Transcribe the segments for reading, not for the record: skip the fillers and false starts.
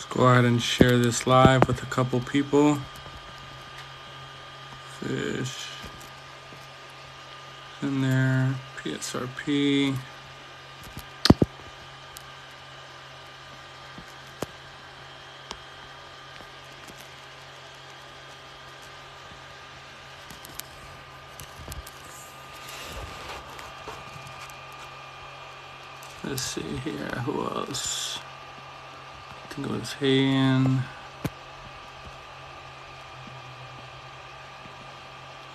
Go ahead and share this live with a couple people. Fish in there, PSRP. Let's see here, who else? I think it was Hayen.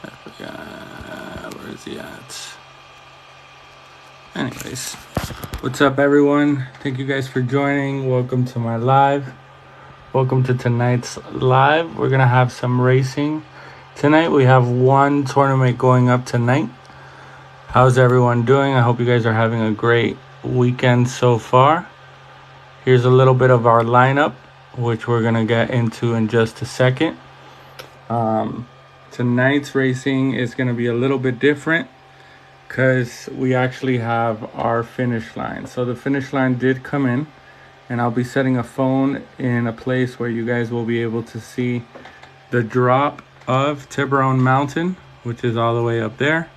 I forgot, where is he at? Anyways, what's up everyone? Thank you guys for joining. Welcome to my live. Welcome to tonight's live. We're gonna have some racing tonight. We have one tournament going up tonight. How's everyone doing? I hope you guys are having a great weekend so far. Here's a little bit of our lineup, which we're gonna get into in just a second. Tonight's racing is gonna be a little bit different because we actually have our finish line. So the finish line did come in, and I'll be setting a phone in a place where you guys will be able to see the drop of Tiburon Mountain, which is all the way up there,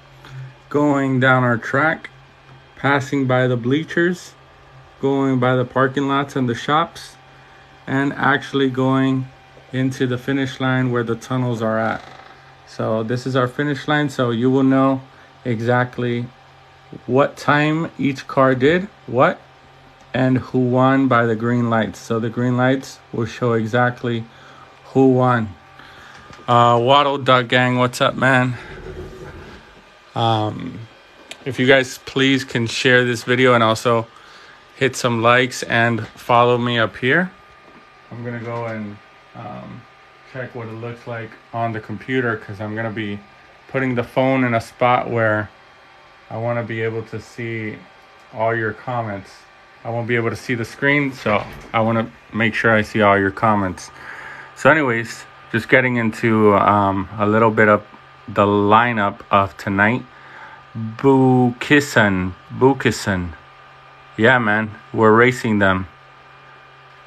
going down our track, passing by the bleachers, going by the parking lots and the shops, and actually going into the finish line where the tunnels are at. So this is our finish line, so you will know exactly what time each car did what and who won by the green lights. So the green lights will show exactly who won. Waddle Duck Gang, what's up, man? If you guys please can share this video and also hit some likes and follow me up here. I'm gonna go and check what it looks like on the computer, because I'm gonna be putting the phone in a spot where I want to be able to see all your comments. I won't be able to see the screen, so I want to make sure I see all your comments. So anyways, just getting into a little bit of the lineup of tonight. Bukisson. Yeah, man, we're racing them.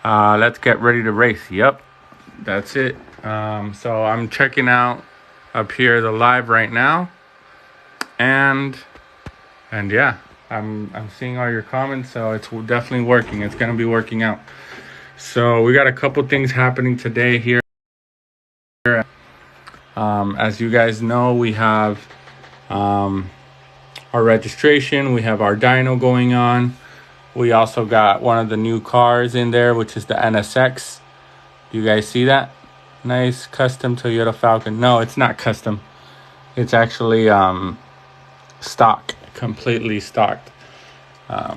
Let's get ready to race. Yep, that's it. So I'm checking out up here the live right now, and yeah, I'm seeing all your comments, so it's definitely working. It's gonna be working out. So we got a couple things happening today here. As you guys know, we have our registration, we have our dyno going on. We also got one of the new cars in there, which is the NSX. Do you guys see that? Nice custom Toyota Falcon. No, it's not custom. It's actually stock, completely stocked. Yeah,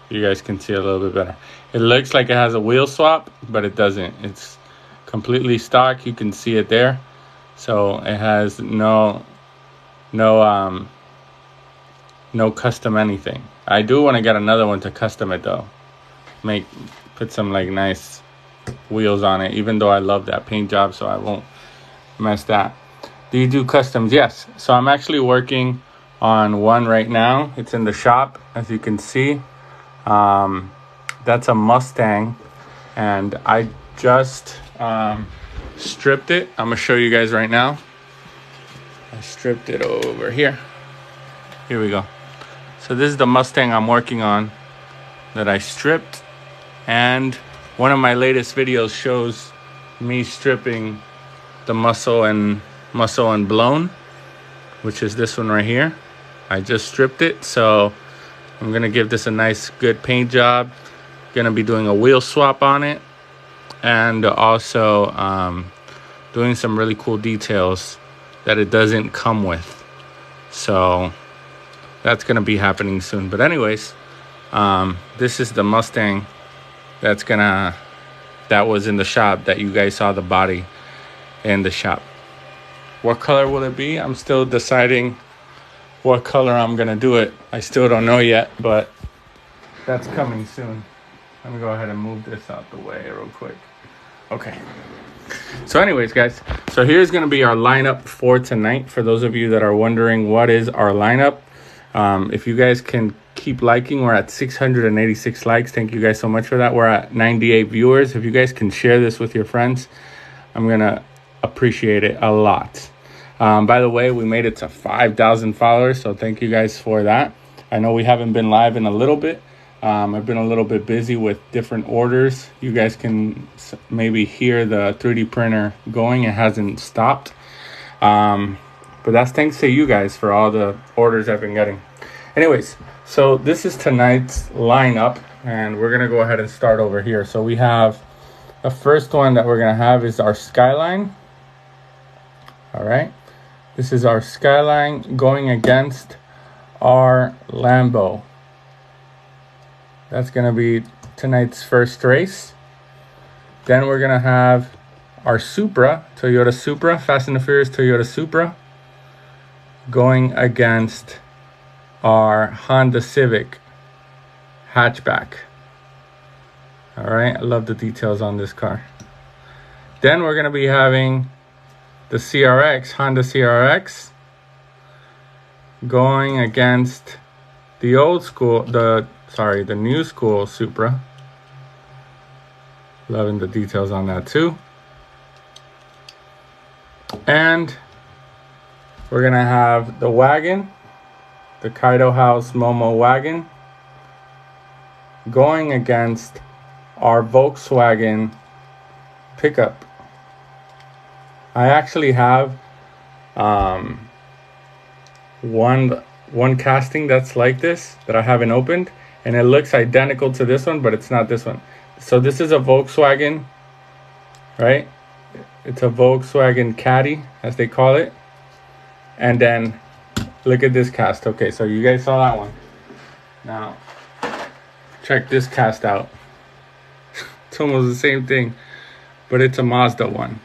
you guys can see a little bit better. It looks like it has a wheel swap, but it doesn't. It's completely stock. You can see it there. So it has no custom anything. I do want to get another one to custom it though. Put some like nice wheels on it, even though I love that paint job, so I won't mess that. Do you do customs? Yes. So I'm actually working on one right now. It's in the shop, as you can see. That's a Mustang, and I just stripped it. I'm gonna show you guys right now. I stripped it over here. Here we go. So this is the Mustang I'm working on that I stripped, and one of my latest videos shows me stripping the muscle and blown, which is this one right here. I just stripped it, so I'm gonna give this a nice good paint job. Gonna be doing a wheel swap on it, and also doing some really cool details that it doesn't come with. So that's gonna be happening soon. But anyways, this is the Mustang that was in the shop, that you guys saw the body in the shop. What color will it be? I'm still deciding what color I'm gonna do it. I still don't know yet, but that's coming soon. Let me go ahead and move this out the way real quick. Okay. So anyways, guys, so here's gonna be our lineup for tonight. For those of you that are wondering what is our lineup, if you guys can keep liking. We're at 686 likes. Thank you guys so much for that. We're at 98 viewers. If you guys can share this with your friends, I'm gonna appreciate it a lot. By the way, we made it to 5,000 followers, so thank you guys for that. I know we haven't been live in a little bit. I've been a little bit busy with different orders. You guys can maybe hear the 3D printer going. It hasn't stopped. But that's thanks to you guys for all the orders I've been getting. Anyways, so this is tonight's lineup, and we're going to go ahead and start over here. So we have the first one that we're going to have is our Skyline. All right. This is our Skyline going against our Lambo. That's going to be tonight's first race. Then we're going to have our Supra, Toyota Supra, Fast and the Furious Toyota Supra, going against our Honda Civic hatchback. All right, I love the details on this car. Then we're going to be having the CRX, Honda CRX, going against the old school, the new school Supra. Loving the details on that too. And we're gonna have the wagon, the Kaido House Momo wagon, going against our Volkswagen pickup. I actually have one casting that's like this that I haven't opened, and it looks identical to this one, but it's not this one. So this is a Volkswagen, right? It's a Volkswagen Caddy, as they call it. And then look at this cast. Okay, so you guys saw that one. Now check this cast out. It's almost the same thing, but it's a Mazda one.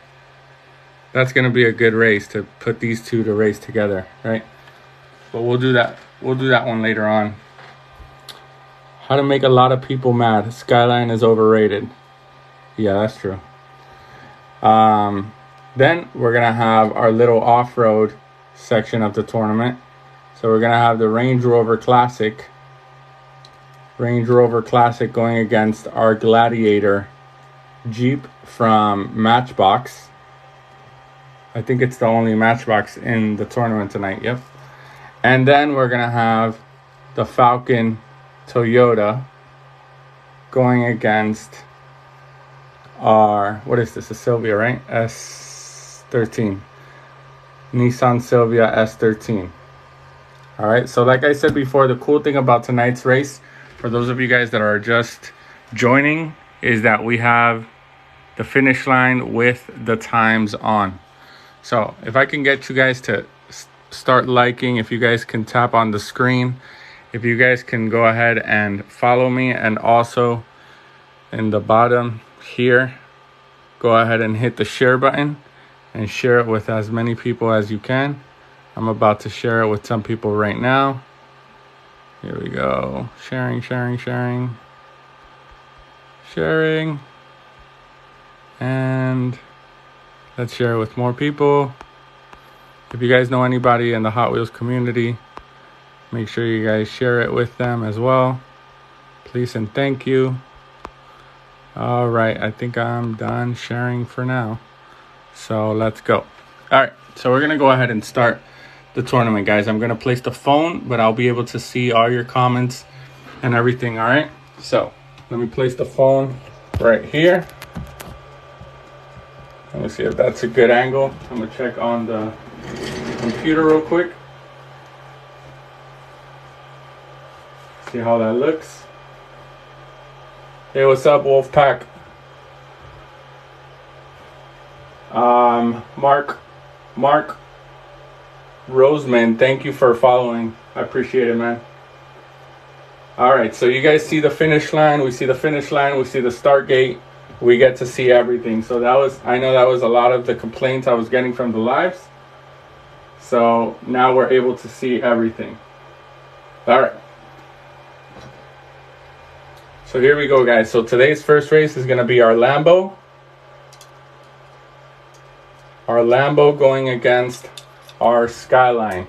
That's gonna be a good race to put these two to race together, right? But we'll do that one later on. How to make a lot of people mad. Skyline is overrated. Yeah, that's true. Then we're gonna have our little off-road section of the tournament. So we're gonna have the Range Rover Classic going against our Gladiator Jeep from Matchbox. I think it's the only Matchbox in the tournament tonight. Yep. And then we're gonna have the Falcon Toyota going against our, what is this, a Silvia, right? S13. Nissan Silvia S13. All right, so like I said before, the cool thing about tonight's race, for those of you guys that are just joining, is that we have the finish line with the times on. So if I can get you guys to start liking, if you guys can tap on the screen, if you guys can go ahead and follow me, and also in the bottom here, go ahead and hit the share button and share it with as many people as you can. I'm about to share it with some people right now. Here we go. Sharing. And let's share it with more people. If you guys know anybody in the Hot Wheels community, make sure you guys share it with them as well. Please and thank you. All right, I think I'm done sharing for now. So let's go. All right, so we're gonna go ahead and start the tournament, guys. I'm gonna place the phone, but I'll be able to see all your comments and everything. All right, so let me place the phone right here. Let me see if that's a good angle. I'm gonna check on the computer real quick. See how that looks. Hey, what's up, Wolfpack? Mark Roseman, thank you for following. I appreciate it, man. All right, so you guys see the finish line. We see the finish line. We see the start gate. We get to see everything. So I know that was a lot of the complaints I was getting from the lives. So now we're able to see everything. All right. So here we go, guys. So today's first race is going to be our Lambo. Our Lambo going against our Skyline.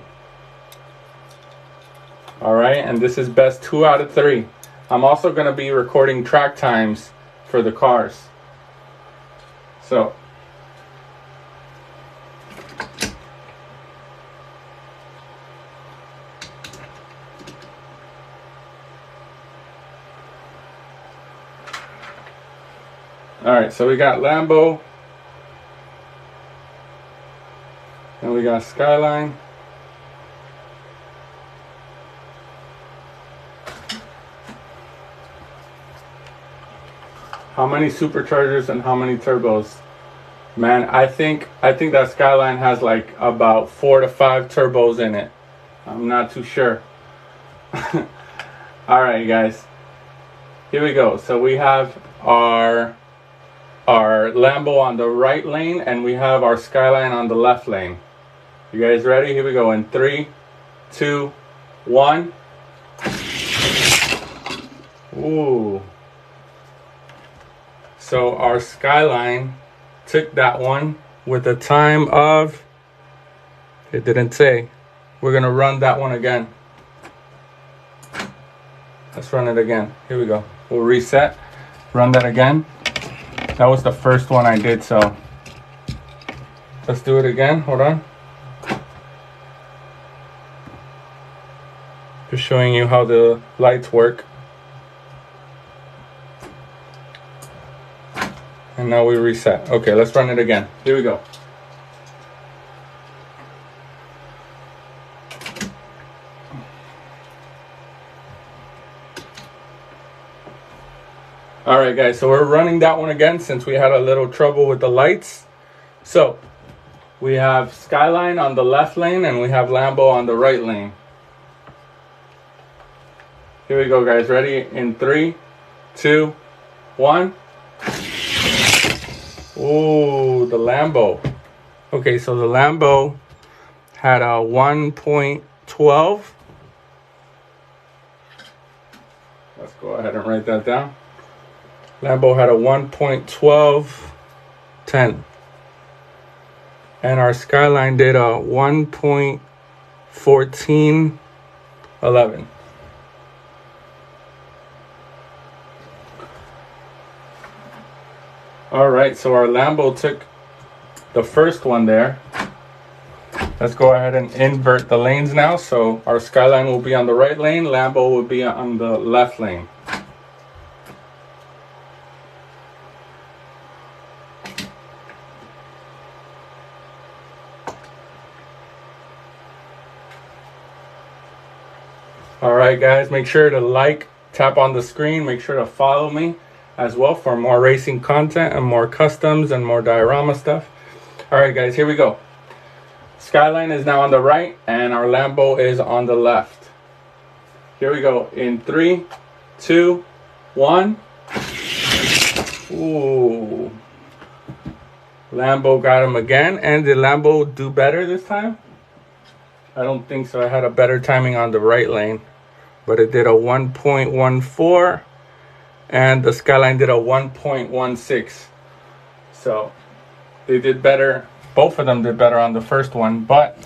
All Alright, and this is best 2 out of 3. I'm also going to be recording track times for the cars. So, alright, so we got Lambo, and we got Skyline. How many superchargers and how many turbos? Man, I think that Skyline has like about 4 to 5 turbos in it. I'm not too sure. Alright guys, here we go. So we have our Lambo on the right lane, and we have our Skyline on the left lane. You guys ready? Here we go in 3, 2, 1. Ooh. So our Skyline took that one with a time of, it didn't say. We're gonna run that one again. Let's run it again. Here we go. We'll reset, run that again. That was the first one I did, so let's do it again. Hold on. Just showing you how the lights work. And now we reset. Okay, let's run it again. Here we go. Alright guys, so we're running that one again since we had a little trouble with the lights. So, we have Skyline on the left lane and we have Lambo on the right lane. Here we go guys, ready? In 3, 2, 1. Ooh, the Lambo. Okay, so the Lambo had a 1.12. Let's go ahead and write that down. Lambo had a 1.1210. And our Skyline did a 1.1411. Alright, so our Lambo took the first one there. Let's go ahead and invert the lanes now. So our Skyline will be on the right lane, Lambo will be on the left lane. Alright guys, make sure to like, tap on the screen, make sure to follow me as well for more racing content and more customs and more diorama stuff. Alright guys, here we go. Skyline is now on the right and our Lambo is on the left. Here we go in 3, 2, 1. Ooh. Lambo got him again. And did Lambo do better this time? I don't think so. I had a better timing on the right lane, but it did a 1.14 and the Skyline did a 1.16. So they did better. Both of them did better on the first one, but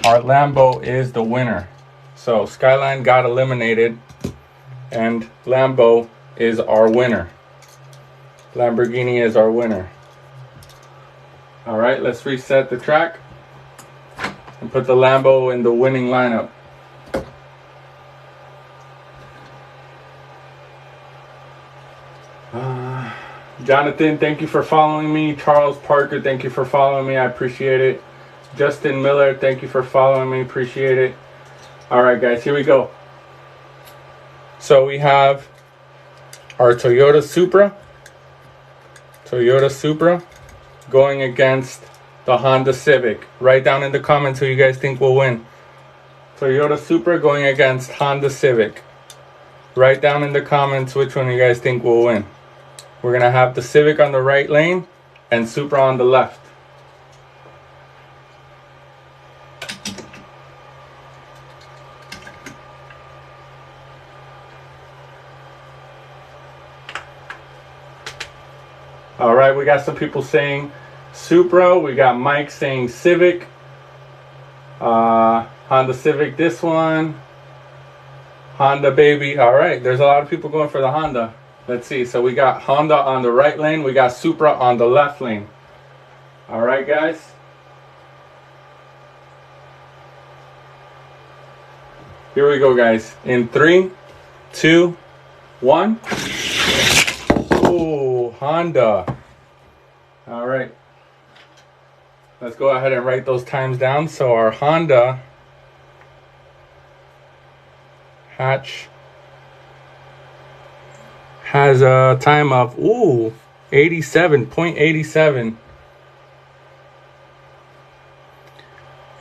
our Lambo is the winner. So Skyline got eliminated and Lambo is our winner. Lamborghini is our winner. All right, let's reset the track and put the Lambo in the winning lineup. Jonathan, thank you for following me. Charles Parker, thank you for following me. I appreciate it. Justin Miller, thank you for following me. Appreciate it. All right, guys, here we go. So we have our Toyota Supra. Toyota Supra going against the Honda Civic. Write down in the comments who you guys think will win. Toyota Supra going against Honda Civic. Write down in the comments which one you guys think will win. We're going to have the Civic on the right lane and Supra on the left. All right, we got some people saying Supra. We got Mike saying Civic. Honda Civic, this one. Honda, baby. All right, there's a lot of people going for the Honda. Let's see. So we got Honda on the right lane. We got Supra on the left lane. All right, guys. Here we go, guys. In 3, 2, 1. Oh, Honda. All right. Let's go ahead and write those times down. So our Honda hatch has a time of 87.87.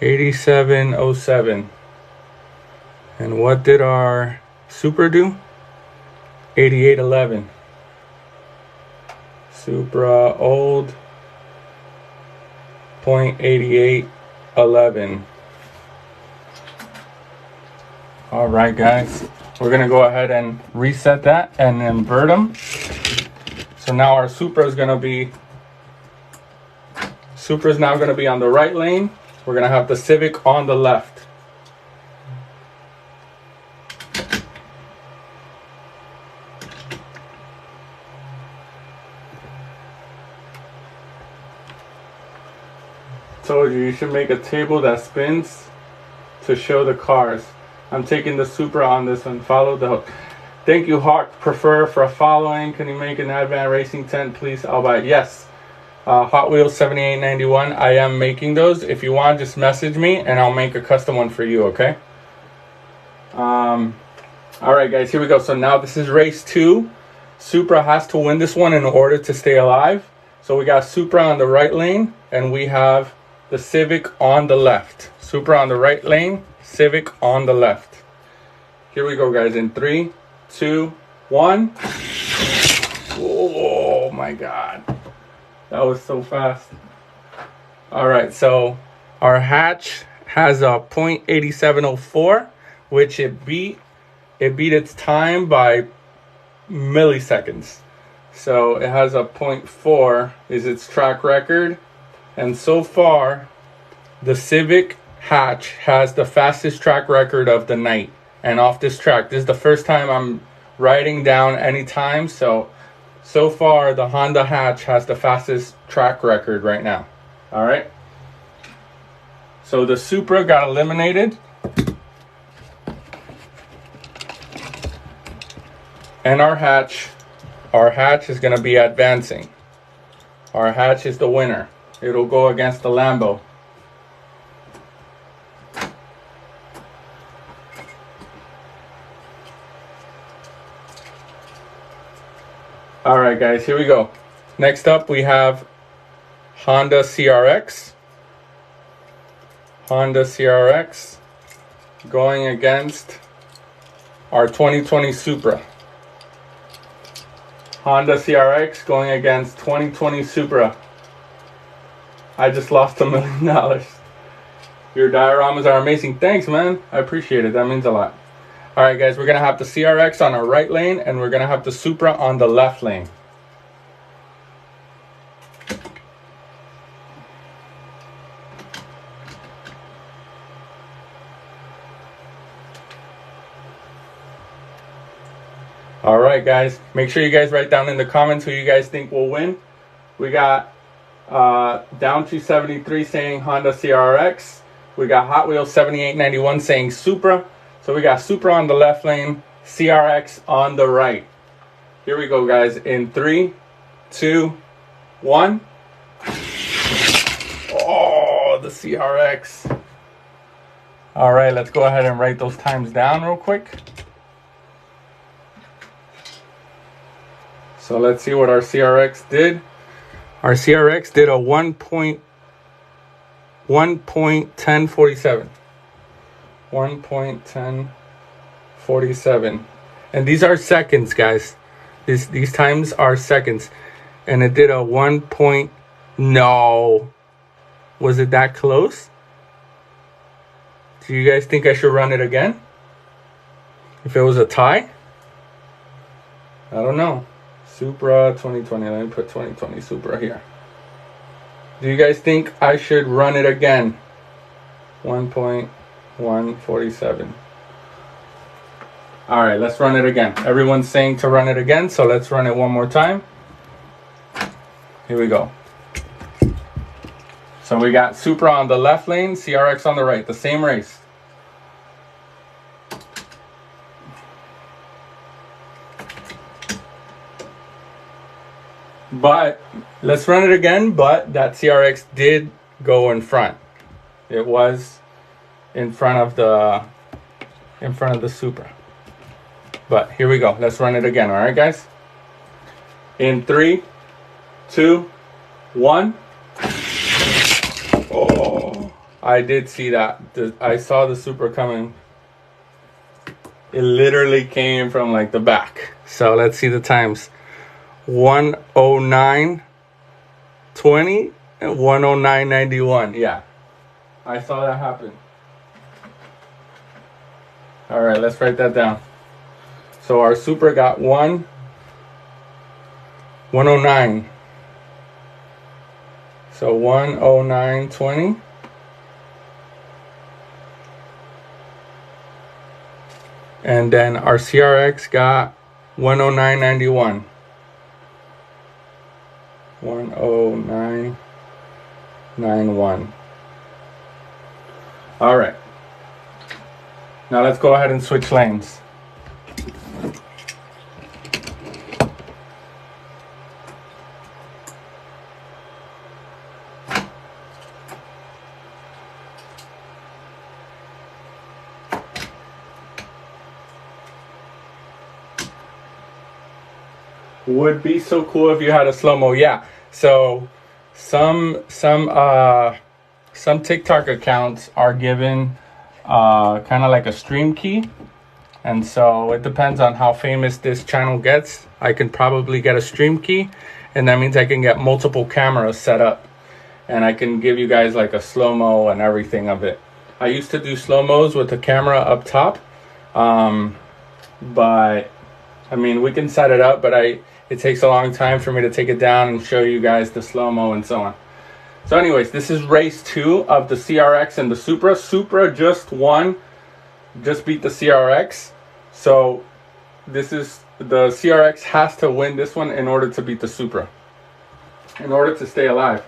8707. And what did our Supra do? 8811. Supra old 0.8811. All right, guys, we're gonna go ahead and reset that and invert them. So now our Supra is now gonna be on the right lane. We're gonna have the Civic on the left. Told you should make a table that spins to show the cars. I'm taking the Supra on this one. Follow the hook. Thank you, Hawk Prefer, for following. Can you make an Advan Racing tent, please? I'll buy it. Yes. Hot Wheels 7891. I am making those. If you want, just message me and I'll make a custom one for you, okay? All right, guys, here we go. So now this is race 2. Supra has to win this one in order to stay alive. So we got Supra on the right lane and we have the Civic on the left. Supra on the right lane, Civic on the left. Here we go, guys, in 3, 2, 1. Oh my God. That was so fast. All right, so our hatch has a 0.8704, which it beat its time by milliseconds. So it has a 0.4 is its track record. And so far, the Civic hatch has the fastest track record of the night. And off this track, this is the first time I'm writing down any time. So far, the Honda hatch has the fastest track record right now. All right. So the Supra got eliminated. And our hatch is going to be advancing. Our hatch is the winner. It'll go against the Lambo. All right, guys, here we go. Next up, we have Honda CRX. Honda CRX going against our 2020 Supra. Honda CRX going against 2020 Supra. I just lost $1 million. Your dioramas are amazing. Thanks, man. I appreciate it. That means a lot. All right, guys, we're going to have the CRX on our right lane, and we're going to have the Supra on the left lane. All right, guys, make sure you guys write down in the comments who you guys think will win. We got Down to 73 saying Honda CRX. We got Hot Wheels 7891 saying Supra. So we got Supra on the left lane, CRX on the right. Here we go, guys. In 3, 2, 1. Oh, the CRX. All right, let's go ahead and write those times down real quick. So let's see what our CRX did. Our CRX did a 1.1047. 1.1047. And these are seconds, guys. These times are seconds. And it did a 1. No. Was it that close? Do you guys think I should run it again? If it was a tie? I don't know. Supra 2020. Let me put 2020 Supra here. Do you guys think I should run it again? 1.147. All right, let's run it again. Everyone's saying to run it again, so let's run it one more time. Here we go. So we got Supra on the left lane, CRX on the right, the same race. But let's run it again, but that CRX did go in front. It was in front of the Supra. But here we go. Let's run it again. All right, guys? In 3, 2, 1. Oh, I did see that. I saw the Supra coming. It literally came from like the back. So let's see the times. 109.20 and 109.91. Yeah, I saw that happen. All right, let's write that down. So our Supra got 109. So 109.20. And then our CRX got 109.91. 109.91. All right. Now let's go ahead and switch lanes. Would be so cool if you had a slow-mo. Yeah. So some TikTok accounts are given kind of like a stream key, and so it depends on how famous this channel gets. I can probably get a stream key, and that means I can get multiple cameras set up, and I can give you guys like a slow-mo and everything of it. I used to do slow-mos with the camera up top, but I mean, we can set it up, but it takes a long time for me to take it down and show you guys the slow-mo and so on. So anyways, this is race 2 of the CRX and the Supra. Supra just beat the CRX. So this is, the CRX has to win this one in order to beat the Supra, in order to stay alive.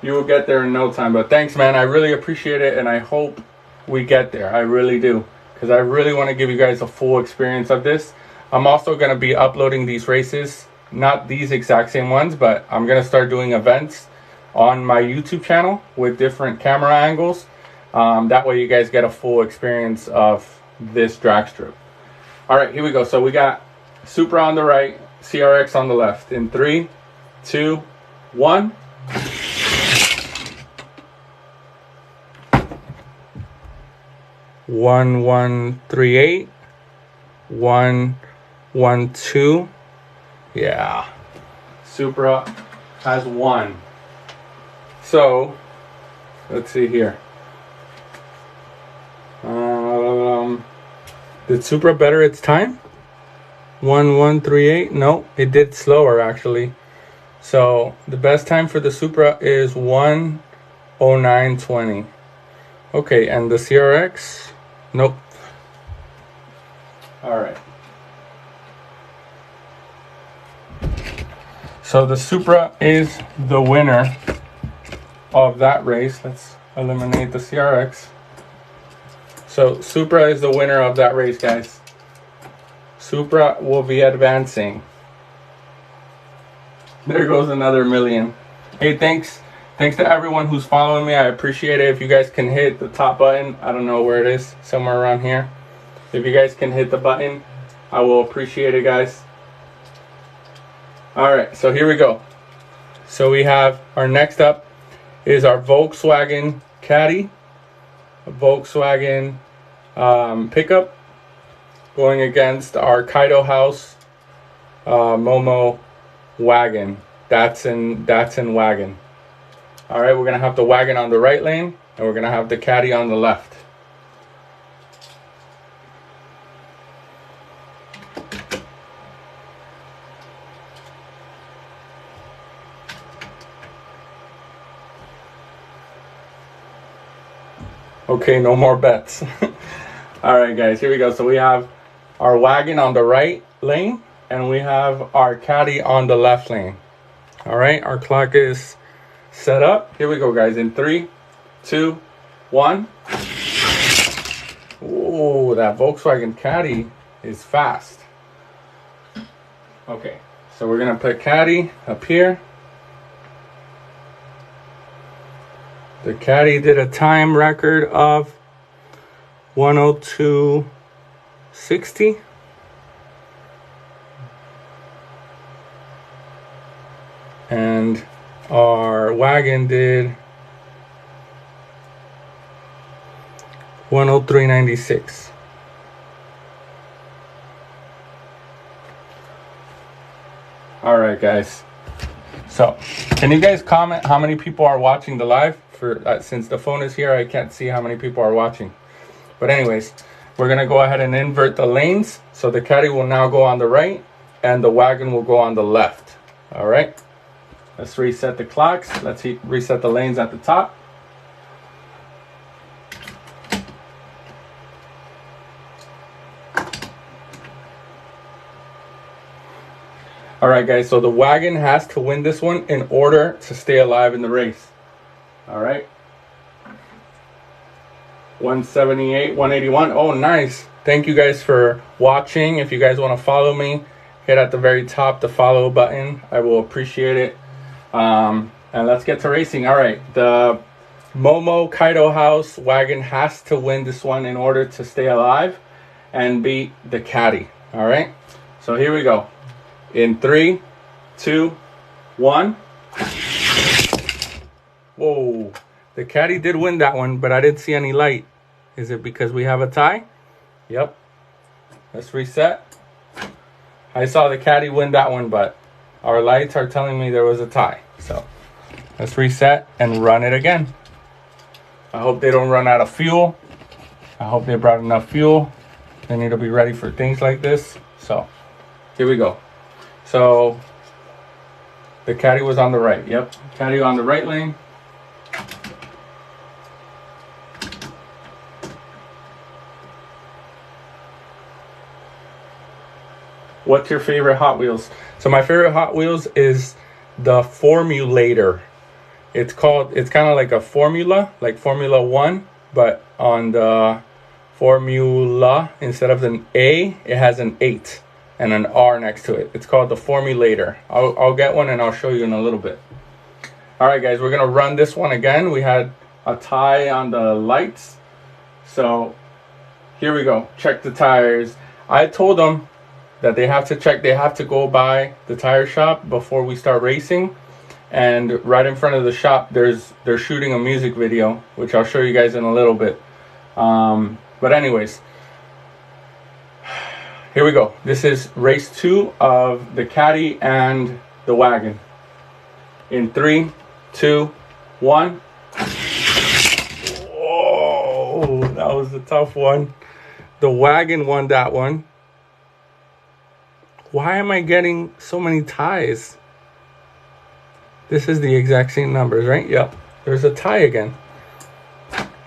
You will get there in no time. But thanks, man. I really appreciate it, and I hope we get there. I really do, because I really want to give you guys a full experience of this. I'm also going to be uploading these races, not these exact same ones, but I'm going to start doing events on my YouTube channel with different camera angles. That way you guys get a full experience of this drag strip. All right, here we go. So we got Supra on the right, CRX on the left. In 3, 2, 1. One, 1, 3, 8. 1, 1, 2. Yeah, Supra has won. So let's see here. Did Supra better its time? 1:1:38. No, it did slower actually. So the best time for the Supra is 1:09:20. Okay, and the CRX? Nope. All right. So the Supra is the winner of that race. Let's eliminate the CRX. So Supra is the winner of that race, guys. Supra will be advancing. There goes another million. Hey, thanks to everyone who's following me. I appreciate it. If you guys can hit the top button, I don't know where it is, somewhere around here. If you guys can hit the button, I will appreciate it, guys. All right, so here we go. So we have our next up is our Volkswagen Caddy, a Volkswagen pickup, going against our Kaido House Momo wagon. Datsun wagon. All right, we're gonna have the wagon on the right lane, and we're gonna have the Caddy on the left. Okay, no more bets. All right, guys, here we go. So we have our wagon on the right lane, and we have our caddy on the left lane. All right, our clock is set up. Here we go, guys. In 3, 2, 1. Oh, that Volkswagen Caddy is fast. Okay, so we're gonna put Caddy up here. The Caddy did a time record of 102.60. And our wagon did 103.96. All right, guys. So, can you guys comment how many people are watching the live? Since the phone is here, I can't see how many people are watching. But anyways, we're gonna go ahead and invert the lanes. So the caddy will now go on the right, and the wagon will go on the left. All right. Let's reset the clocks. Let's reset the lanes at the top. All right, guys, so the wagon has to win this one in order to stay alive in the race. All right. 178, 181. Oh, nice. Thank you guys for watching. If you guys want to follow me, hit at the very top the follow button. I will appreciate it. And let's get to racing. All right, the Momo Kaido House wagon has to win this one in order to stay alive and beat the caddy. All right, so here we go. In 3, 2, 1. Whoa, the caddy did win that one, but I didn't see any light. Is it because we have a tie? Yep. Let's reset. I saw the caddy win that one, but our lights are telling me there was a tie. So let's reset and run it again. I hope they don't run out of fuel. I hope they brought enough fuel. They need to be ready for things like this. So here we go. So the caddy was on the right. Yep, caddy on the right lane. What's your favorite Hot Wheels? So my favorite Hot Wheels is the Formulator. It's kind of like a formula, like Formula 1, but on the formula, instead of an A, it has an 8 and an R next to it. It's called the Formulator. I'll get one and I'll show you in a little bit. All right, guys, we're gonna run this one again. We had a tie on the lights. So here we go. Check the tires. I told them that they have to go by the tire shop before we start racing, and right in front of the shop they're shooting a music video, which I'll show you guys in a little bit. But anyways, here we go. This is race 2 of the caddy and the wagon. In 3, 2, 1. Whoa, that was a tough one. The wagon won that one. Why am I getting so many ties? This is the exact same numbers, right? Yep. There's a tie again.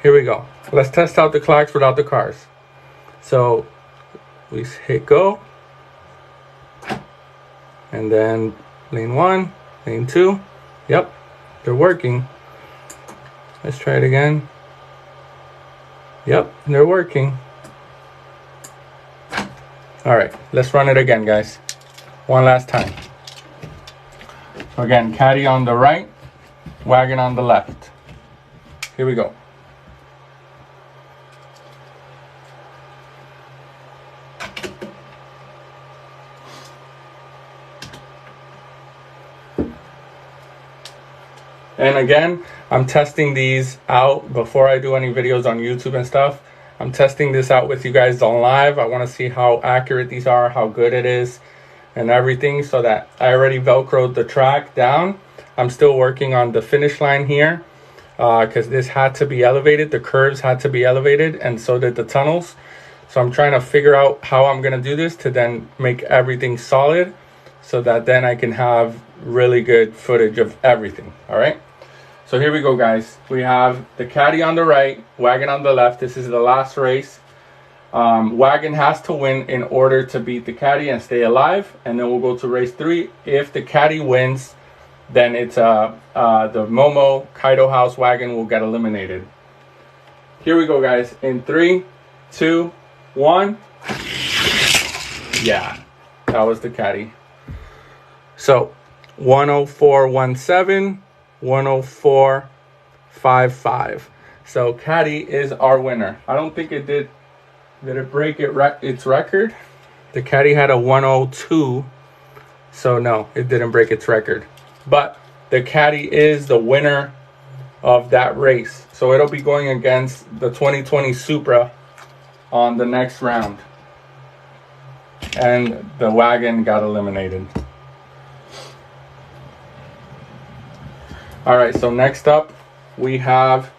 Here we go. Let's test out the clocks without the cars. So we hit go. And then lane 1, lane 2. Yep. They're working. Let's try it again. Yep. They're working. All right, let's run it again, guys. One last time. So again, caddy on the right, wagon on the left. Here we go. And again, I'm testing these out before I do any videos on YouTube and stuff. I'm testing this out with you guys on live. I want to see how accurate these are, how good it is, and everything, so that I already Velcroed the track down. I'm still working on the finish line here because this had to be elevated. The curves had to be elevated, and so did the tunnels. So I'm trying to figure out how I'm going to do this to then make everything solid, so that then I can have really good footage of everything. All right. So here we go, guys. We have the caddy on the right, wagon on the left. This is the last race. Wagon has to win in order to beat the Caddy and stay alive, and then we'll go to race 3. If the Caddy wins, then it's the Momo Kaido House Wagon will get eliminated. Here we go, guys. In 3, 2, 1. Yeah, that was the Caddy. So 104.17, 104.55. So Caddy is our winner. I don't think it did. Did it break its record? The Caddy had a 102. So no, it didn't break its record. But the Caddy is the winner of that race. So it'll be going against the 2020 Supra on the next round. And the wagon got eliminated. Alright, so next up we have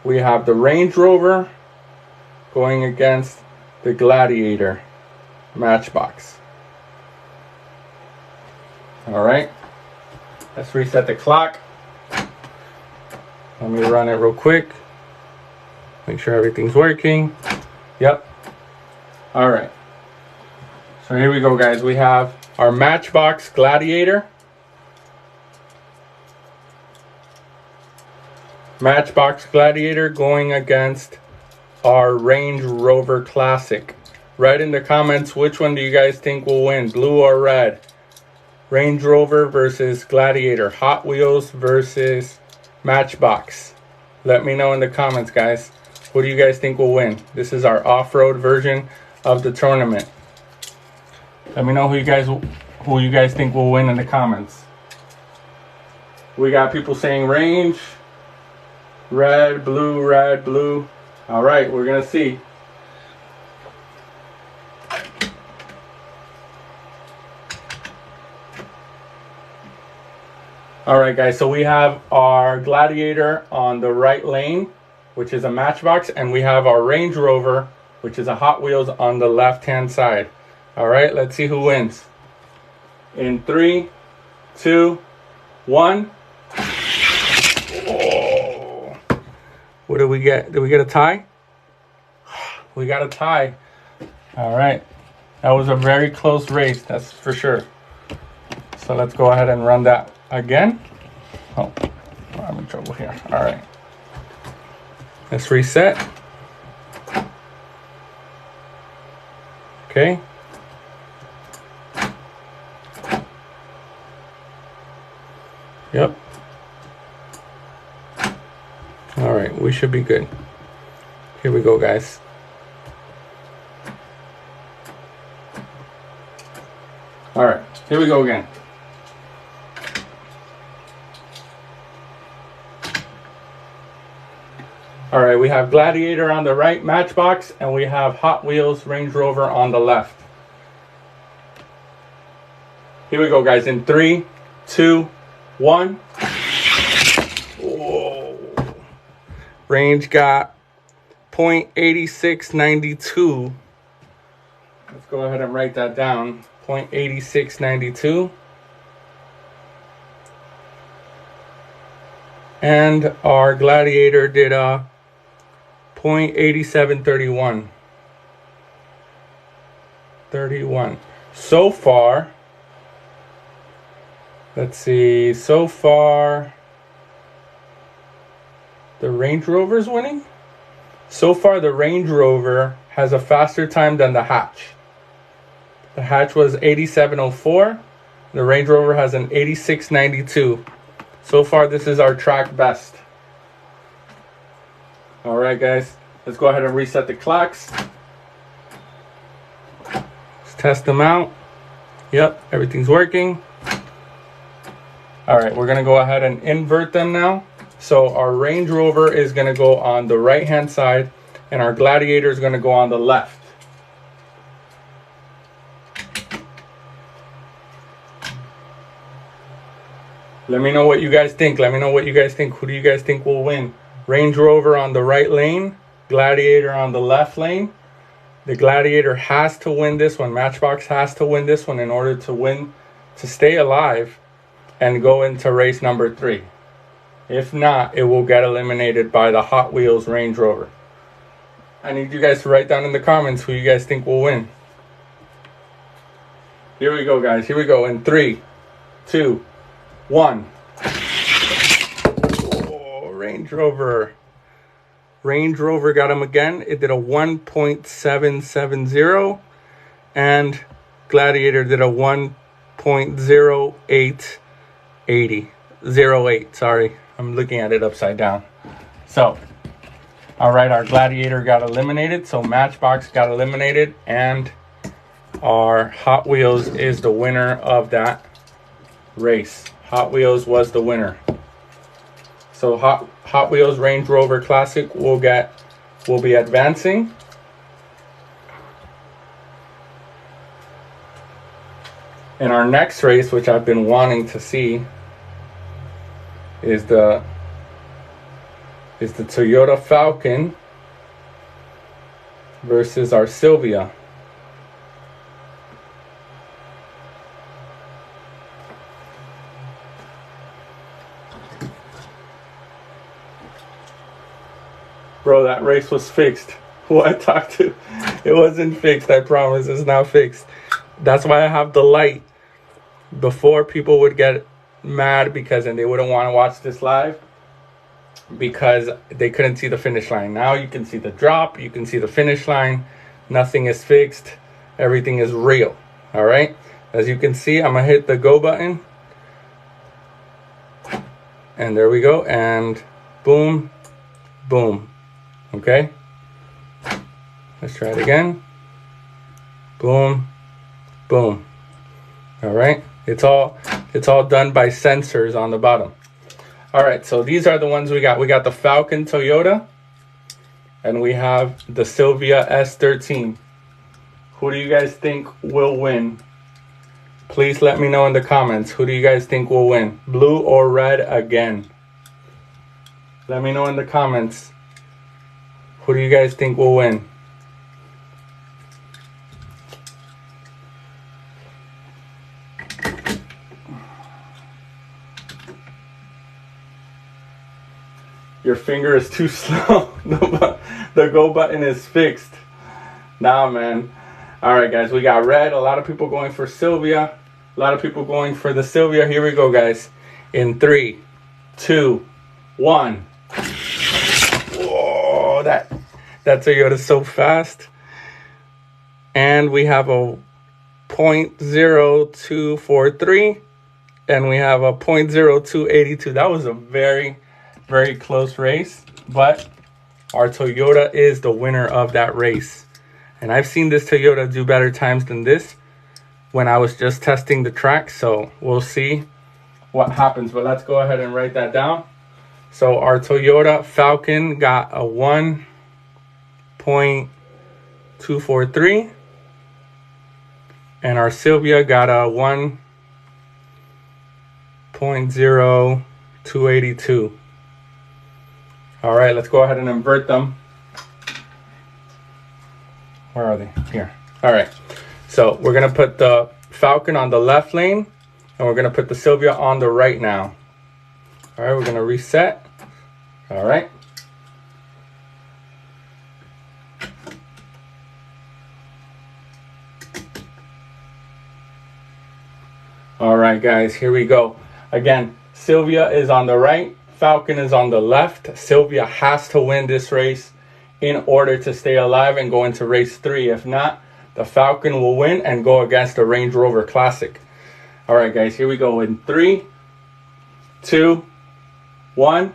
the Range Rover going against the Gladiator Matchbox. Alright, let's reset the clock. Let me run it real quick. Make sure everything's working. Yep. Alright. So here we go, guys. We have our Matchbox Gladiator. Matchbox Gladiator going against our Range Rover Classic. Write in the comments which one do you guys think will win, blue or red. Range Rover versus Gladiator. Hot Wheels versus Matchbox. Let me know in the comments, guys. What do you guys think will win? This is our off-road version of the tournament. Let me know who you guys think will win in the comments. We got people saying Range, red, blue, red, blue. All right, we're gonna see. All right, guys, so we have our Gladiator on the right lane, which is a Matchbox, and we have our Range Rover, which is a Hot Wheels, on the left-hand side. All right, let's see who wins. In 3, 2, 1. Oh. What did we get? Did we get a tie? We got a tie. All right. That was a very close race, that's for sure. So let's go ahead and run that again. Oh, I'm in trouble here. All right. Let's reset. Okay. Yep. All right, we should be good. Here we go, guys. All right, here we go again. All right, we have Gladiator on the right, Matchbox, and we have Hot Wheels Range Rover on the left. Here we go, guys. In 3, 2, 1. Whoa. Range got .8692. Let's go ahead and write that down. .8692. And our Gladiator did a .8731. 31. So far, let's see. So far, the Range Rover's winning. So far, the Range Rover has a faster time than the hatch. The hatch was 8704. The Range Rover has an 8692. So far, this is our track best. All right, guys. Let's go ahead and reset the clocks. Let's test them out. Yep, everything's working. All right, we're going to go ahead and invert them now. So our Range Rover is going to go on the right-hand side, and our Gladiator is going to go on the left. Let me know what you guys think. Let me know what you guys think. Who do you guys think will win? Range Rover on the right lane, Gladiator on the left lane. The Gladiator has to win this one. Matchbox has to win this one in order to win, to stay alive and go into race number 3. If not, it will get eliminated by the Hot Wheels Range Rover. I need you guys to write down in the comments who you guys think will win. Here we go, guys. Here we go. In 3, 2, 1. Oh, Range Rover. Range Rover got him again. It did a 1.770. And Gladiator did a 1.0880. 08, sorry. I'm looking at it upside down. So, all right, our Gladiator got eliminated. So Matchbox got eliminated, and our Hot Wheels is the winner of that race. Hot Wheels was the winner. So Hot Wheels Range Rover Classic will be advancing. In our next race, which I've been wanting to see, is the Toyota Falcon versus our Silvia. Bro, that race was fixed. Who I talked to, it wasn't fixed, I promise. It's now fixed. That's why I have the light. Before, people would get mad and they wouldn't want to watch this live because they couldn't see the finish line. Now you can see the drop, you can see the finish line. Nothing is fixed. Everything is real. All right. As you can see, I'm gonna hit the go button, and there we go. And boom, boom. Okay. Let's try it again. Boom, boom. All right. It's all done by sensors on the bottom. All right, so these are the ones we got. We got the Falcon Toyota, and we have the Silvia S13. Who do you guys think will win? Please let me know in the comments. Who do you guys think will win? Blue or red again? Let me know in the comments. Who do you guys think will win? Your finger is too slow. The go button is fixed. Nah, man. All right, guys. We got red. A lot of people going for Silvia. A lot of people going for the Silvia. Here we go, guys. In 3, 2, 1. Whoa, that Toyota's so fast. And we have a 0.0243. And we have a 0.0282. That was a very close race, but our Toyota is the winner of that race. And I've seen this Toyota do better times than this when I was just testing the track, so we'll see what happens. But let's go ahead and write that down. So our Toyota Falcon got a 1.243, and our Silvia got a 1.0282. All right, let's go ahead and invert them. Where are they? Here. All right. So we're going to put the Falcon on the left lane, and we're going to put the Silvia on the right now. All right, we're going to reset. All right. All right, guys, here we go. Again, Silvia is on the right. Falcon is on the left. Silvia has to win this race in order to stay alive and go into race 3. If not, the Falcon will win and go against the Range Rover Classic. All right, guys, here we go in 3, 2, 1.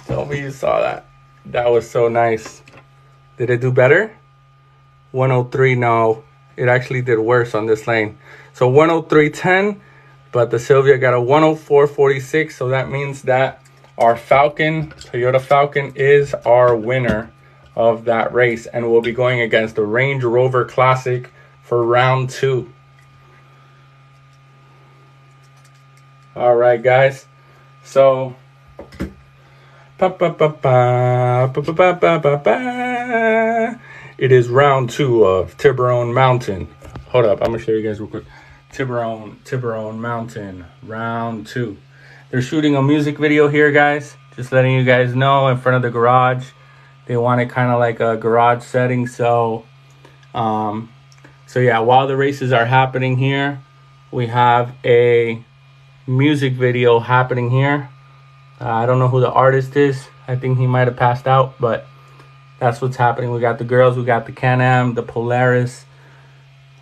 Tell me you saw that. That was so nice. Did it do better? 103, no. It actually did worse on this lane. So 103.10. But the Silvia got a 104.46, so that means that our Falcon, Toyota Falcon, is our winner of that race, and we'll be going against the Range Rover Classic for round 2. All right, guys. So, it is round 2 of Tiburon Mountain. Hold up, I'm gonna show you guys real quick. Tiburon Mountain, round 2. They're shooting a music video here, guys. Just letting you guys know, in front of the garage. They want it kind of like a garage setting. So yeah, while the races are happening here, we have a music video happening here. I don't know who the artist is. I think he might have passed out, but that's what's happening. We got the girls, we got the Can-Am, the Polaris.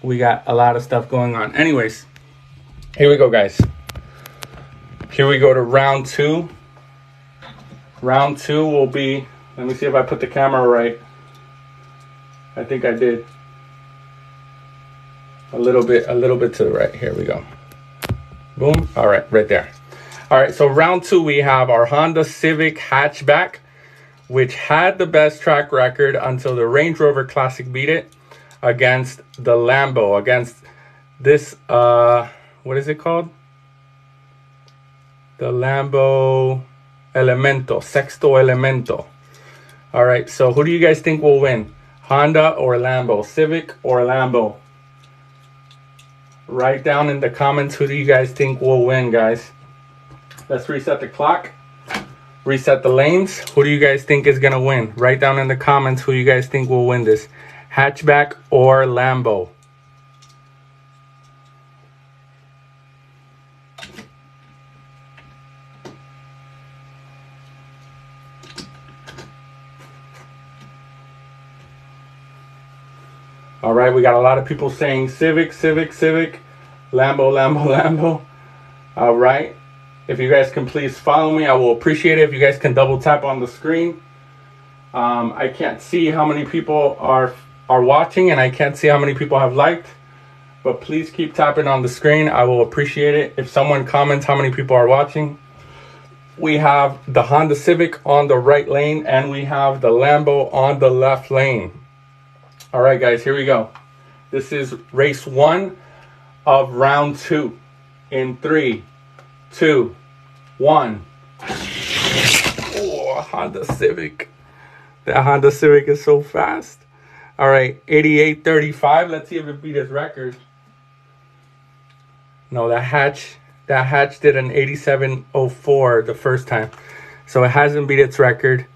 We got a lot of stuff going on. Anyways, here we go, guys. Here we go to round two. Round two will be, let me see if I put the camera right. I think I did. A little bit to the right. Here we go. Boom. All right, right there. All right, so round two, we have our Honda Civic hatchback, which had the best track record until the Range Rover Classic beat it against the Lambo, against this, what is it called? The Lambo Elemento, Sexto Elemento. All right, so who do you guys think will win? Honda or Lambo? Civic or Lambo? Write down in the comments who do you guys think will win, guys. Let's reset the clock. Reset the lanes. Who do you guys think is going to win? Write down in the comments who you guys think will win this. Hatchback or Lambo? All right, we got a lot of people saying Civic, Civic, Civic, Lambo, Lambo, Lambo. All right. If you guys can please follow me, I will appreciate it. If you guys can double tap on the screen. I can't see how many people are watching, and I can't see how many people have liked. But please keep tapping on the screen. I will appreciate it. If someone comments how many people are watching. We have the Honda Civic on the right lane, and we have the Lambo on the left lane. All right, guys, here we go. This is race one of round two. In 3, 2, 1. Oh, Honda Civic. That Honda Civic is so fast. All right, 88.35. Let's see if it beat his record. No, that hatch did an 87.04 the first time. So it hasn't beat its record.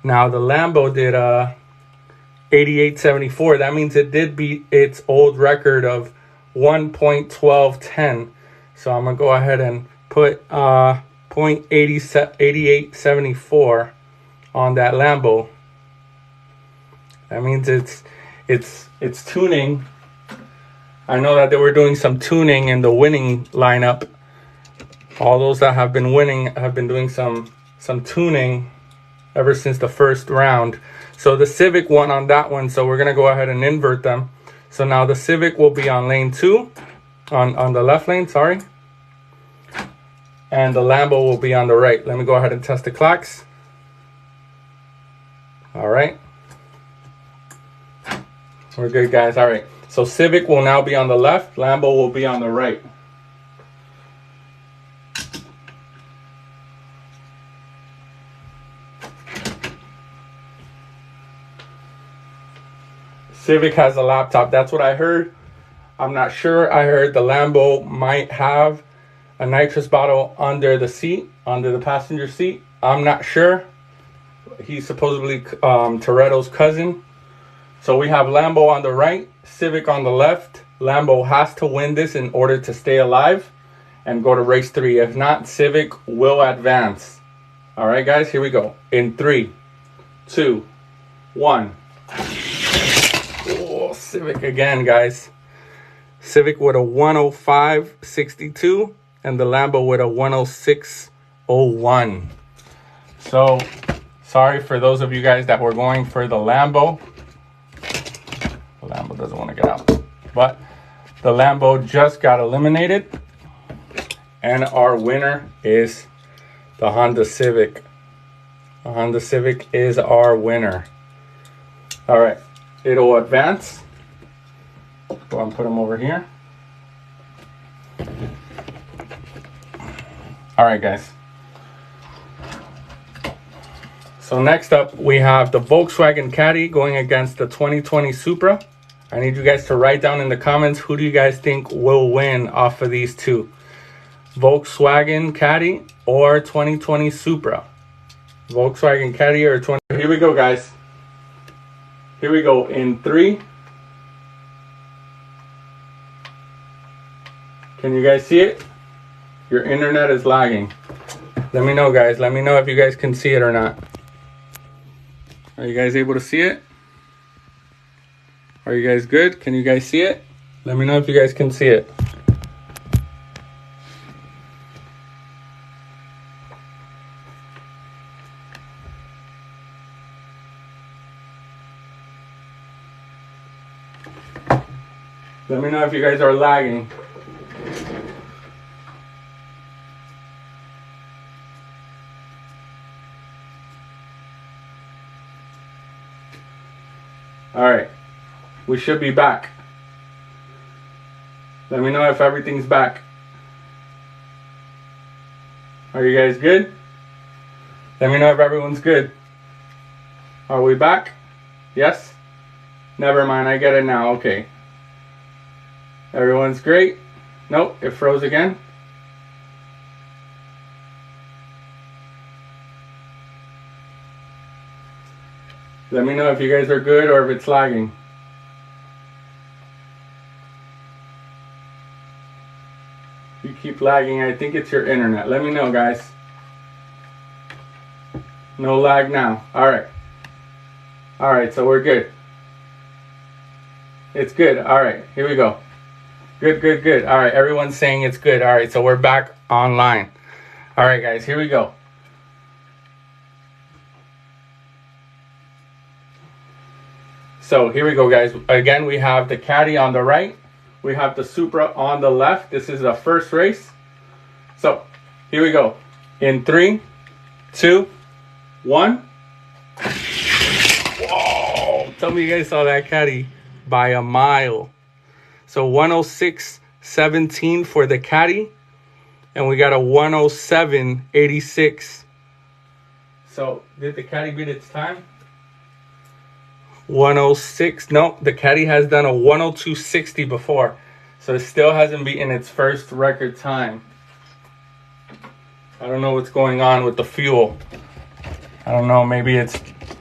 Now the Lambo did 88.74. That means it did beat its old record of 1.1210. So I'm going to go ahead and put 0.8874 on that Lambo. That means it's tuning. I know that they were doing some tuning in the winning lineup. All those that have been winning have been doing some tuning ever since the first round. So the Civic won on that one, so we're going to go ahead and invert them. So now the Civic will be on lane 2, on the left lane, sorry. And the Lambo will be on the right. Let me go ahead and test the clocks. All right. We're good, guys. All right. So Civic will now be on the left. Lambo will be on the right. Civic has a laptop. That's what I heard. I'm not sure. I heard the Lambo might have a nitrous bottle under the seat, under the passenger seat. I'm not sure. He's supposedly Toretto's cousin. So we have Lambo on the right, Civic on the left. Lambo has to win this in order to stay alive and go to race 3. If not, Civic will advance. All right, guys, here we go. In 3, 2, 1. Oh, Civic again, guys. Civic with a 105.62 and the Lambo with a 106.01. So, sorry for those of you guys that were going for the Lambo. The Lambo doesn't want to get out. But the Lambo just got eliminated. And our winner is the Honda Civic. The Honda Civic is our winner. All right. It'll advance. Go and put them over here. All right, guys. So next up, we have the Volkswagen Caddy going against the 2020 Supra. I need you guys to write down in the comments who do you guys think will win off of these two. Volkswagen Caddy or 2020 Supra. Volkswagen Caddy or 20. Here we go, guys. Here we go in 3. Can you guys see it? Your internet is lagging. Let me know, guys. Let me know if you guys can see it or not. Are you guys able to see it? Are you guys good? Can you guys see it? Let me know if you guys can see it. Let me know if you guys are lagging. All right, we should be back. Let me know if everything's back. Are you guys good? Let me know if everyone's good. Are we back? Yes? Never mind, I get it now. Okay. Everyone's great? Nope, it froze again. Let me know if you guys are good or if it's lagging. If you keep lagging, I think it's your internet. Let me know, guys. No lag now. Alright. Alright, so we're good. It's good. Alright, here we go. Good, good, good. Alright, everyone's saying it's good. Alright, so we're back online. Alright, guys, here we go. So here we go, guys. Again, we have the Caddy on the right. We have the Supra on the left. This is the first race. So here we go. In 3, 2, 1. Whoa! Tell me you guys saw that Caddy by a mile. So 106.17 for the Caddy. And we got a 107.86. So did the Caddy beat its time? 106. No, the Caddy has done a 102.60 before, so it still hasn't beaten its first record time. I don't know what's going on with the fuel. I don't know, maybe it's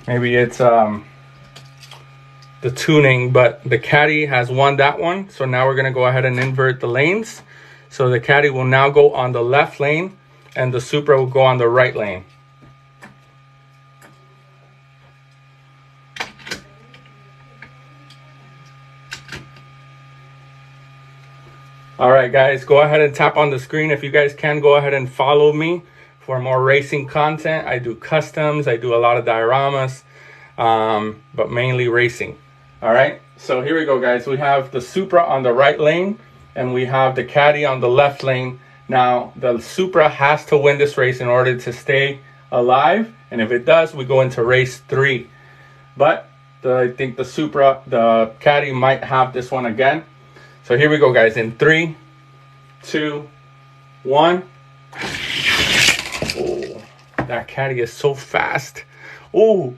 the tuning, but the Caddy has won that one. So now we're gonna go ahead and invert the lanes. So the Caddy will now go on the left lane and the Supra will go on the right lane. All right, guys, go ahead and tap on the screen. If you guys can, go ahead and follow me for more racing content. I do customs, I do a lot of dioramas, but mainly racing. All right, so here we go, guys. We have the Supra on the right lane and we have the Caddy on the left lane. Now, the Supra has to win this race in order to stay alive. And if it does, we go into race 3. But I think the Caddy might have this one again. So here we go, guys. In 3, 2, 1. Oh, that Caddy is so fast. Oh,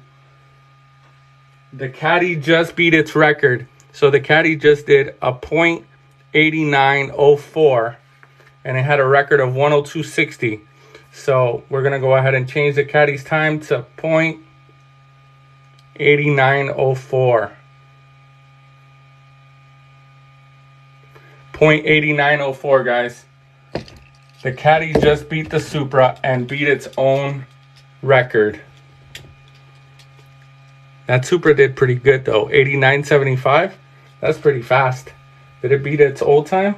the Caddy just beat its record. So the Caddy just did a .8904, and it had a record of 102.60. So we're gonna go ahead and change the Caddy's time to .8904. 0.8904, guys. The Caddy just beat the Supra and beat its own record. That Supra did pretty good though. 89.75. That's pretty fast. Did it beat its old time?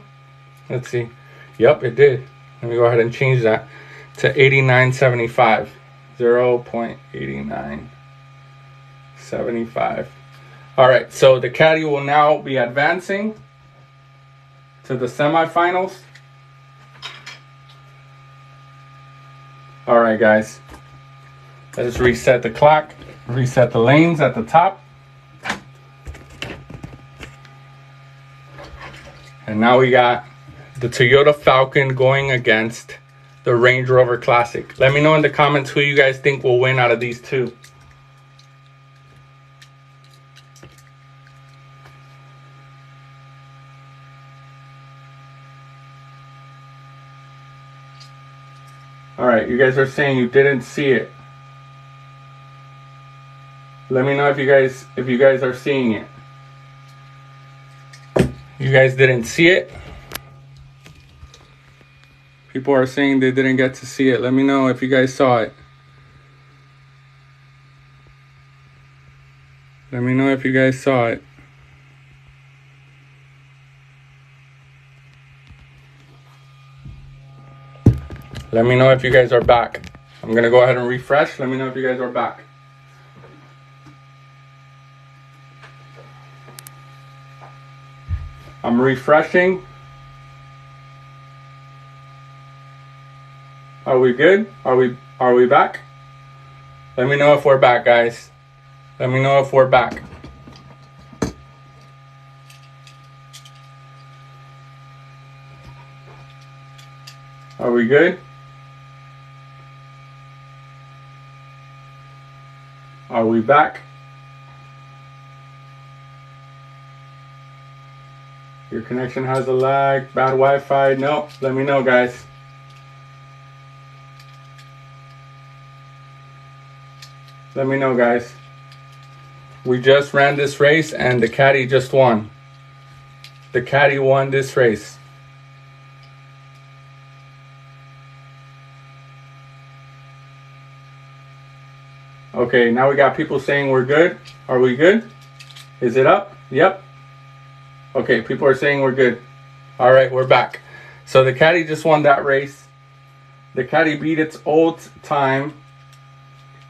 Let's see. Yep, it did. Let me go ahead and change that to 89.75. 0.8975. All right, so the Caddy will now be advancing to the semifinals. All right, guys. Let's reset the clock, reset the lanes at the top. And now we got the Toyota Falcon going against the Range Rover Classic. Let me know in the comments who you guys think will win out of these two. All right, you guys are saying you didn't see it. Let me know if you guys are seeing it. You guys didn't see it? People are saying they didn't get to see it. Let me know if you guys saw it. Let me know if you guys saw it. Let me know if you guys are back. I'm gonna go ahead and refresh. Let me know if you guys are back. I'm refreshing. Are we good? Are we back? Let me know if we're back, guys. Let me know if we're back. Are we good? Are we back? Your connection has a lag, bad Wi-Fi. No, let me know, guys. Let me know, guys. We just ran this race and the caddy just won. The caddy won this race. Okay, now we got people saying we're good. Are we good? Is it up? Yep. Okay, people are saying we're good. All right, we're back. So the caddy just won that race. The caddy beat its old time,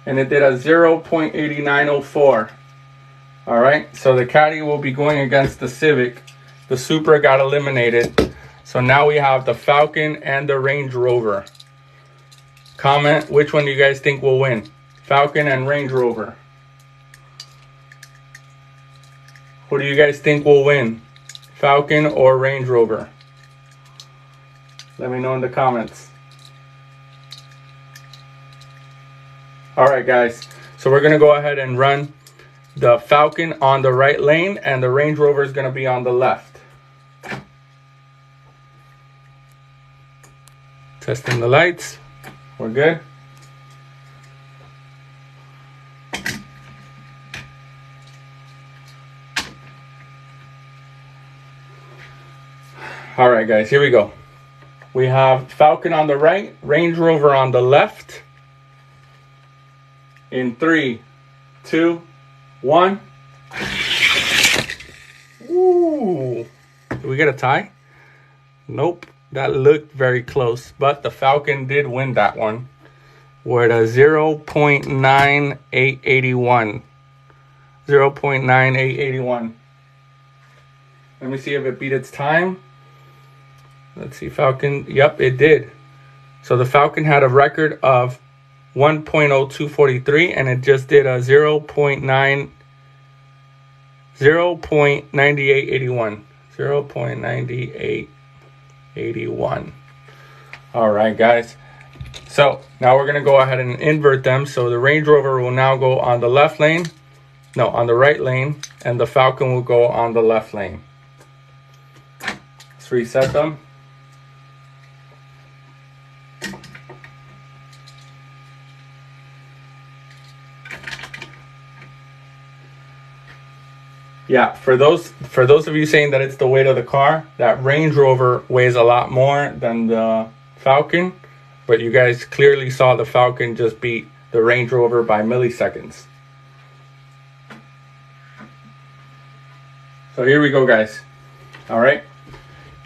and it did a 0.8904. All right, so the caddy will be going against the Civic. The Supra got eliminated. So now we have the Falcon and the Range Rover. Comment which one do you guys think will win? Falcon and Range Rover. Who do you guys think will win? Falcon or Range Rover? Let me know in the comments. All right, guys. So we're going to go ahead and run the Falcon on the right lane, and the Range Rover is going to be on the left. Testing the lights. We're good. All right, guys, here we go. We have Falcon on the right, Range Rover on the left. In 3, 2, 1. Ooh. Did we get a tie? Nope. That looked very close, but the Falcon did win that one. We're at a 0.9881. 0.9881. Let me see if it beat its time. Let's see, Falcon. Yep, it did. So the Falcon had a record of 1.0243, and it just did a 0.9881. 0.9881. All right, guys. So now we're going to go ahead and invert them. So the Range Rover will now go on the left lane. No, on the right lane. And the Falcon will go on the left lane. Let's reset them. Yeah, for those of you saying that it's the weight of the car, that Range Rover weighs a lot more than the Falcon, but you guys clearly saw the Falcon just beat the Range Rover by milliseconds. So here we go, guys. All right,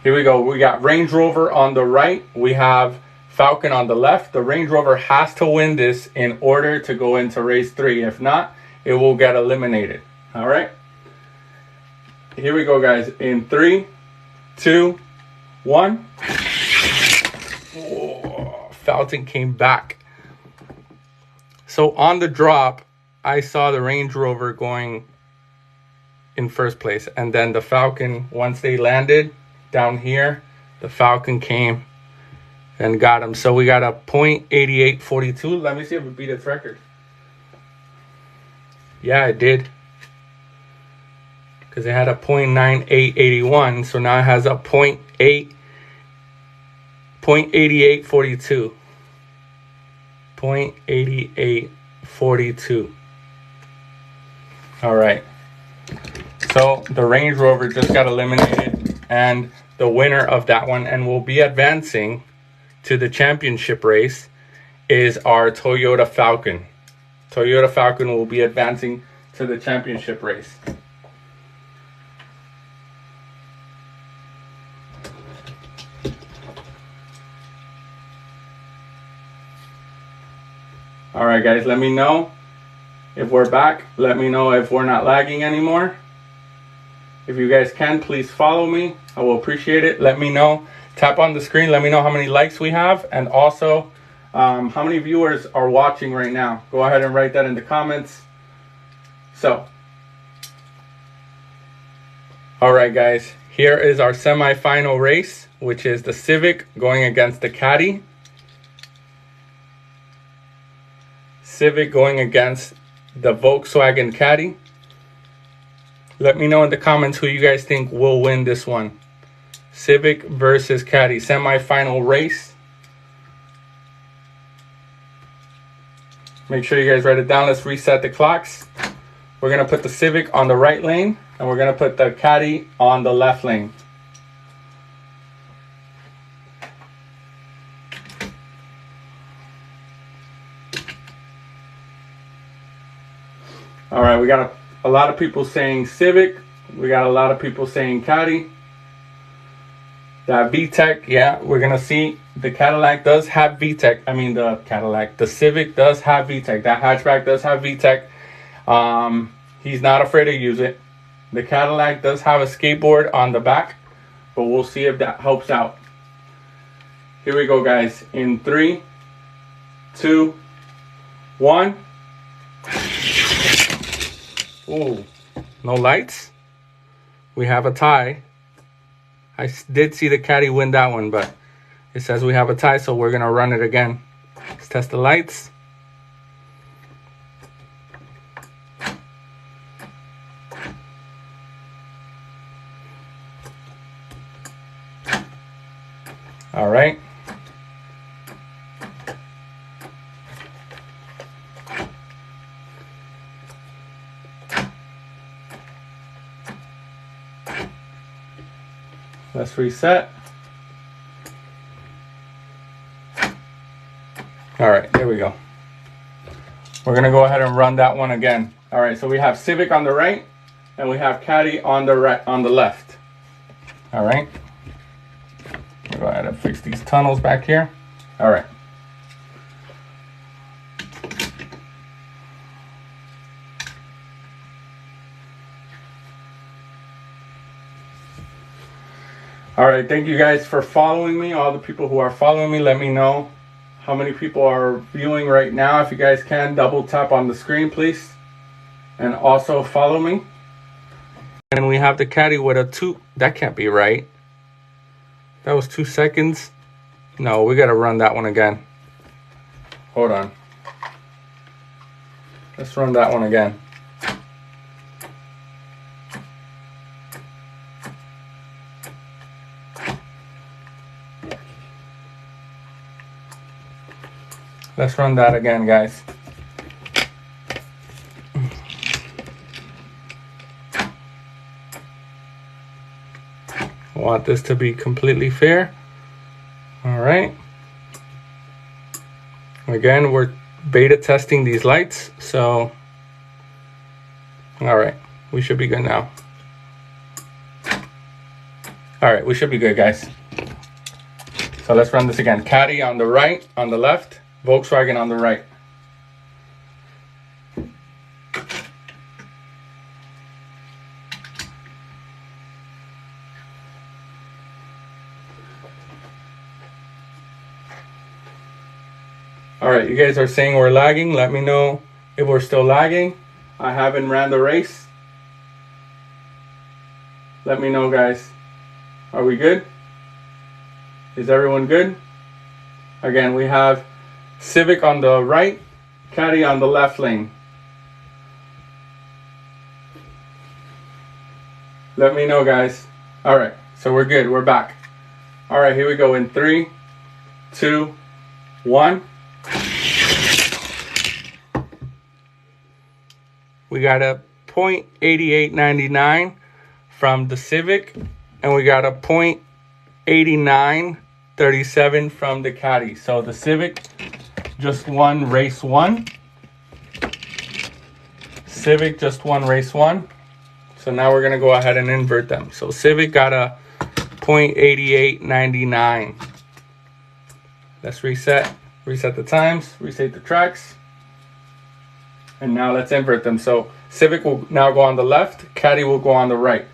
here we go. We got Range Rover on the right. We have Falcon on the left. The Range Rover has to win this in order to go into race 3. If not, it will get eliminated. All right. Here we go, guys. In 3, 2, 1. Oh, Falcon came back. So on the drop, I saw the Range Rover going in first place. And then the Falcon, once they landed down here, the Falcon came and got him. So we got a 0.8842. Let me see if it beat its record. Yeah, it did. Because it had a 0.9881, so now it has a 0.8842. 0.8842. All right. So the Range Rover just got eliminated, and the winner of that one, and will be advancing to the championship race, is our Toyota Falcon. Toyota Falcon will be advancing to the championship race. All right, guys, let me know if we're back. Let me know if we're not lagging anymore. If you guys can, please follow me. I will appreciate it. Let me know. Tap on the screen. Let me know how many likes we have, and also how many viewers are watching right now. Go ahead and write that in the comments. So, all right, guys. Here is our semi-final race, which is the Civic going against the Caddy. Civic going against the Volkswagen Caddy. Let me know in the comments who you guys think will win this one. Civic versus Caddy, semi-final race. Make sure you guys write it down. Let's reset the clocks. We're going to put the Civic on the right lane, and we're going to put the Caddy on the left lane. All right, we got a lot of people saying Civic. We got a lot of people saying Caddy. That VTEC, yeah, we're going to see the Cadillac does have VTEC. I mean, the Civic does have VTEC. That hatchback does have VTEC. He's not afraid to use it. The Cadillac does have a skateboard on the back, but we'll see if that helps out. Here we go, guys. In 3, 2, 1. Ooh, no lights. We have a tie. I did see the Caddy win that one, but it says we have a tie, so we're going to run it again. Let's test the lights. All right. Let's reset. All right, there we go. We're gonna go ahead and run that one again. All right, so we have Civic on the right, and we have Caddy on the right, on the left. All right. Go ahead and fix these tunnels back here. All right. All right, thank you guys for following me. All the people who are following me, let me know how many people are viewing right now. If you guys can, double tap on the screen, please. And also follow me. And we have the Caddy with a 2. That can't be right. That was 2 seconds. No, we got to run that one again. Hold on. Let's run that one again. Let's run that again, guys. I want this to be completely fair. All right. Again, we're beta testing these lights, so all right, we should be good now. All right, we should be good, guys. So let's run this again. Caddy on the right, on the left. Volkswagen on the right. All right, you guys are saying we're lagging. Let me know if we're still lagging. I haven't ran the race. Let me know, guys. Are we good? Is everyone good? Again, we have Civic on the right, Caddy on the left lane. Let me know, guys. All right, so we're good. We're back. All right, here we go in 3, 2, 1. We got a .8899 from the Civic, and we got a .8937 from the Caddy. So the Civic just won race 1. Civic just won race 1. So now we're gonna go ahead and invert them. So Civic got a .8899. Let's reset the times, reset the tracks. And now let's invert them. So Civic will now go on the left, Caddy will go on the right.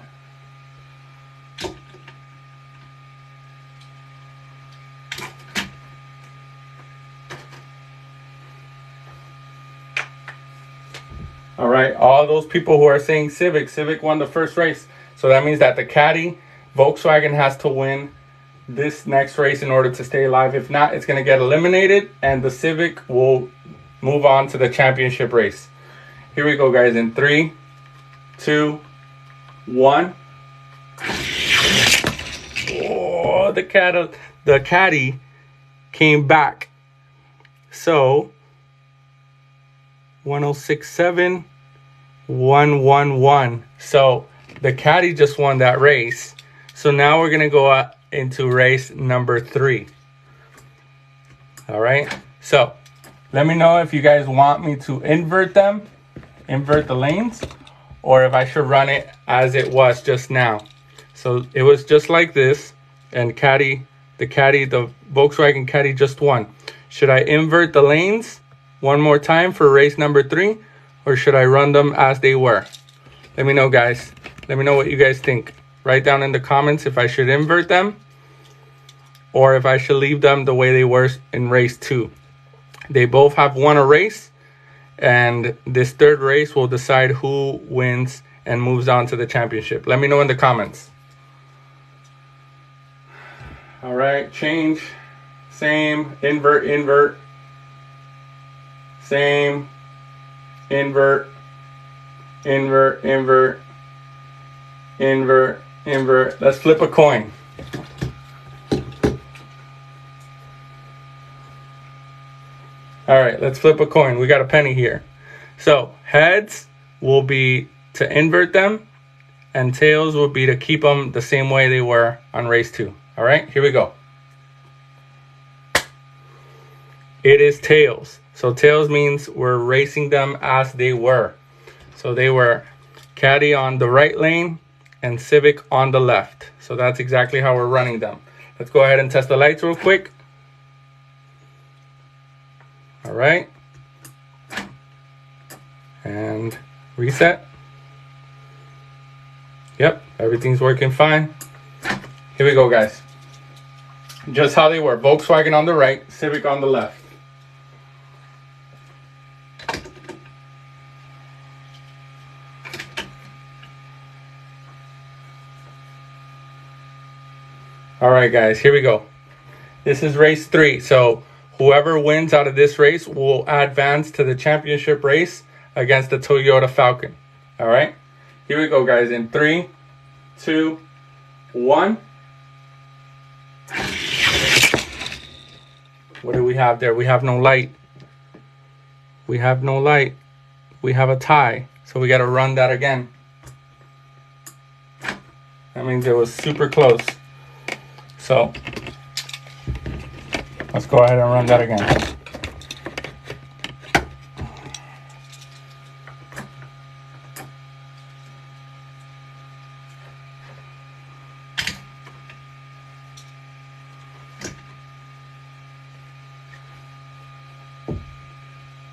All right, all those people who are saying Civic won the first race. So that means that the Caddy, Volkswagen has to win this next race in order to stay alive. If not, it's going to get eliminated and the Civic will move on to the championship race. Here we go, guys, in 3, 2, 1. Oh, the Caddy came back. So 1067, 111. So the Caddy just won that race. So now we're gonna go into race number 3. All right. So let me know if you guys want me to invert the lanes, or if I should run it as it was just now. So it was just like this, and the Volkswagen Caddy just won. Should I invert the lanes one more time for race number 3, or should I run them as they were? Let me know, guys. Let me know what you guys think. Write down in the comments if I should invert them or if I should leave them the way they were in race 2. They both have won a race, and this third race will decide who wins and moves on to the championship. Let me know in the comments. All right, change, same, invert, same, invert, invert. Let's flip a coin. All right, let's flip a coin. We got a penny here. So heads will be to invert them, and tails will be to keep them the same way they were on race 2. All right, here we go. It is tails. So tails means we're racing them as they were. So they were Caddy on the right lane and Civic on the left. So that's exactly how we're running them. Let's go ahead and test the lights real quick. All right. And reset. Yep, everything's working fine. Here we go, guys. Just how they were. Volkswagen on the right, Civic on the left. All right, guys, here we go. This is race 3. So whoever wins out of this race will advance to the championship race against the Toyota Falcon. All right, here we go, guys. In 3, 2, 1. What do we have there? We have no light. We have no light. We have a tie. So we got to run that again. That means it was super close. So let's go ahead and run that again.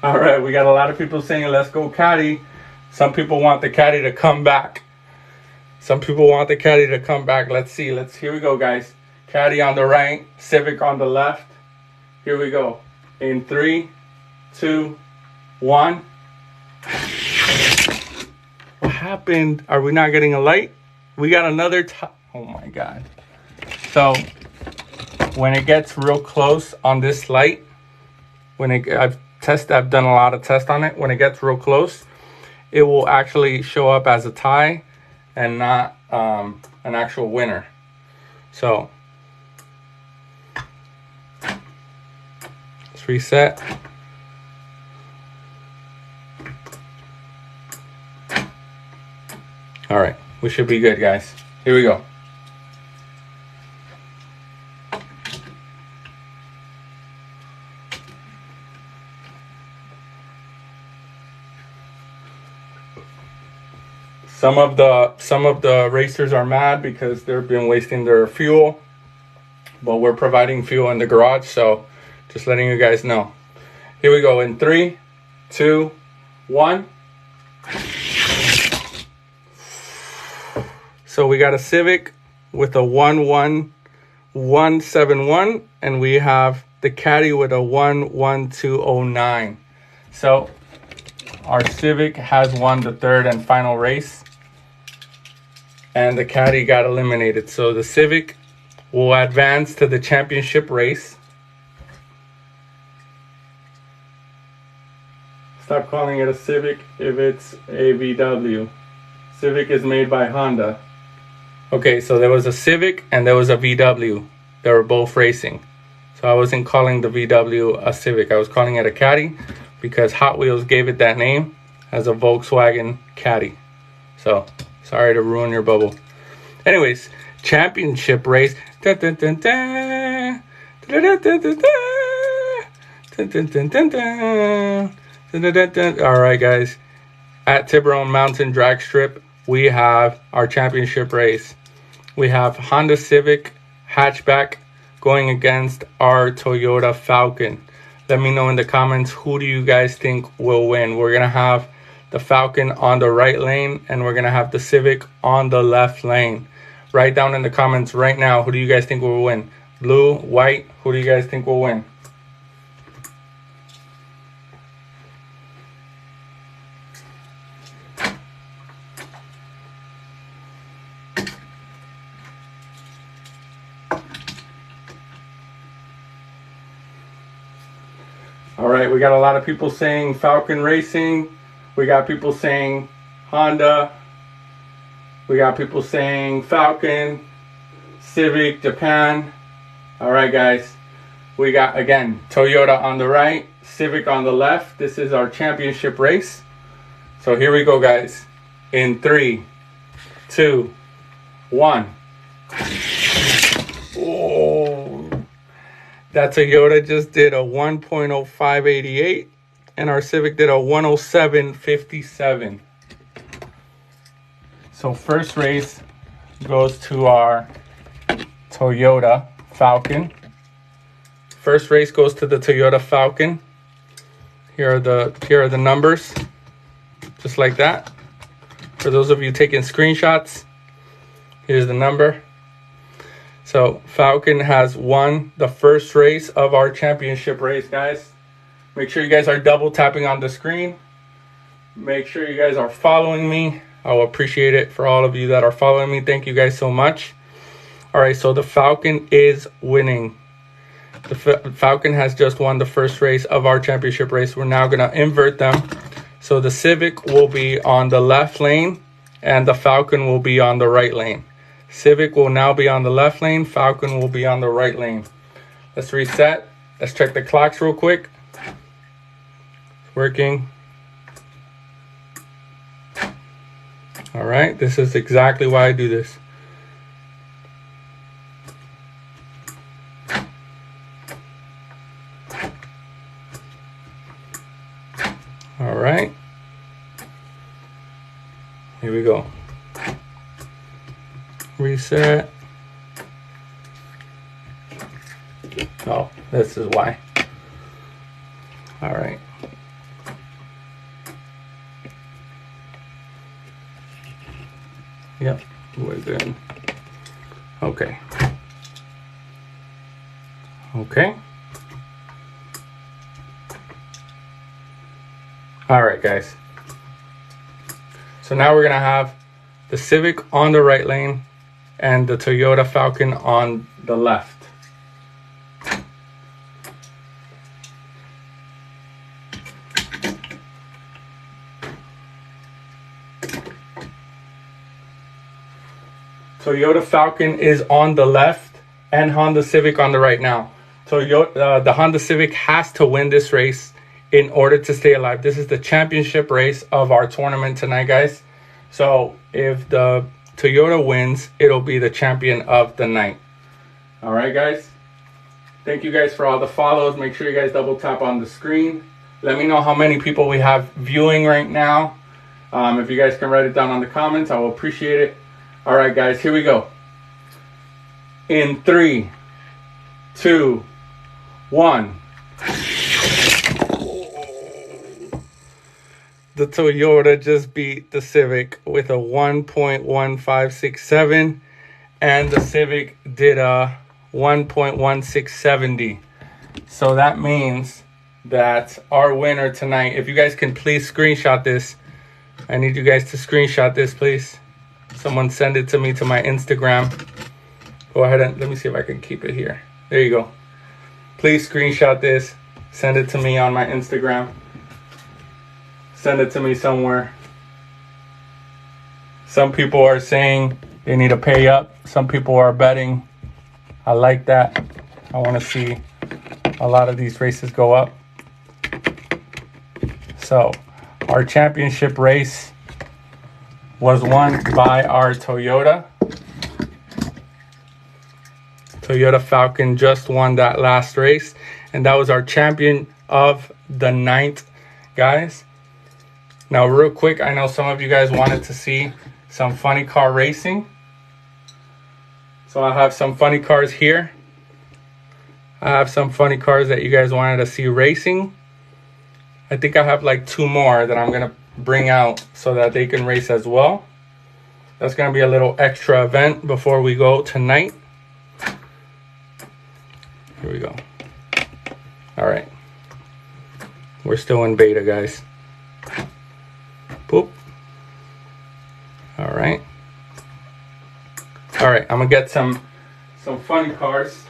All right, we got a lot of people saying, let's go Caddy. Some people want the Caddy to come back. Let's see. Here we go, guys. Caddy on the right, Civic on the left. Here we go. In 3, 2, 1. What happened? Are we not getting a light? We got another oh my God. So when it gets real close on this light, I've done a lot of tests on it. When it gets real close, it will actually show up as a tie and not an actual winner. So let's reset. All right, we should be good, guys. Here we go. Some of the racers are mad because they've been wasting their fuel, but we're providing fuel in the garage, so just letting you guys know. Here we go in 3, 2, 1. So we got a Civic with a 11171, and we have the Caddy with a 11209. So our Civic has won the third and final race, and the Caddy got eliminated. So the Civic will advance to the championship race. Stop calling it a Civic if it's a VW. Civic is made by Honda. Okay, so there was a Civic and there was a VW. They were both racing. So I wasn't calling the VW a Civic. I was calling it a Caddy because Hot Wheels gave it that name as a Volkswagen Caddy. So, sorry to ruin your bubble. Anyways, championship race. Dun, dun, dun, dun. Dun, dun, dun, dun, dun. Dun, dun, dun, dun, dun. Dun, dun, dun, dun. All right, guys. At Tiburon Mountain Drag Strip, we have our championship race. We have Honda Civic hatchback going against our Toyota Falcon. Let me know in the comments, who do you guys think will win? We're going to have the Falcon on the right lane, and we're going to have the Civic on the left lane. Write down in the comments right now, who do you guys think will win? Blue, white, who do you guys think will win? All right, we got a lot of people saying Falcon Racing. We got people saying Honda. We got people saying Falcon, Civic, Japan. All right, guys. We got, again, Toyota on the right, Civic on the left. This is our championship race. So here we go, guys. In 3, 2, 1. Oh. That Toyota just did a 1.0588, and our Civic did a 10757. So first race goes to our Toyota Falcon. First race goes to the Toyota Falcon. Here are the numbers, just like that. For those of you taking screenshots, here's the number. So Falcon has won the first race of our championship race, guys. Make sure you guys are double tapping on the screen. Make sure you guys are following me. I will appreciate it for all of you that are following me. Thank you guys so much. All right, so the Falcon is winning. The Falcon has just won the first race of our championship race. We're now going to invert them. So the Civic will be on the left lane and the Falcon will be on the right lane. Civic will now be on the left lane. Falcon will be on the right lane. Let's reset. Let's check the clocks real quick. It's working. All right. This is exactly why I do this. All right. Here we go. Reset. Oh, this is why. All right. Yep, we're good. Okay. Okay. All right, guys. So now we're going to have the Civic on the right lane and the Toyota Falcon on the left. Toyota Falcon is on the left and Honda Civic on the right now. The Honda Civic has to win this race in order to stay alive. This is the championship race of our tournament tonight, guys. So if the Toyota wins, it'll be the champion of the night. All right, guys. Thank you guys for all the follows. Make sure you guys double tap on the screen. Let me know how many people we have viewing right now. If you guys can write it down on the comments, I will appreciate it. All right, guys, here we go. In 3, 2, 1. The Toyota just beat the Civic with a 1.1567, and the Civic did a 1.1670. So that means that our winner tonight, if you guys can please screenshot this, I need you guys to screenshot this, please. Someone send it to me to my Instagram. Go ahead and let me see if I can keep it here. There you go. Please screenshot this, send it to me on my Instagram. Send it to me somewhere. Some people are saying they need to pay up. Some people are betting. I like that. I want to see a lot of these races go up. So our championship race was won by our Toyota. Toyota Falcon just won that last race, and that was our champion of the night, guys. Now, real quick, I know some of you guys wanted to see some funny car racing. So I have some funny cars here. I have some funny cars that you guys wanted to see racing. I think I have like 2 more that I'm going to bring out so that they can race as well. That's going to be a little extra event before we go tonight. Here we go. All right. We're still in beta, guys. Boop. All right. All right, I'm gonna get some funny cars.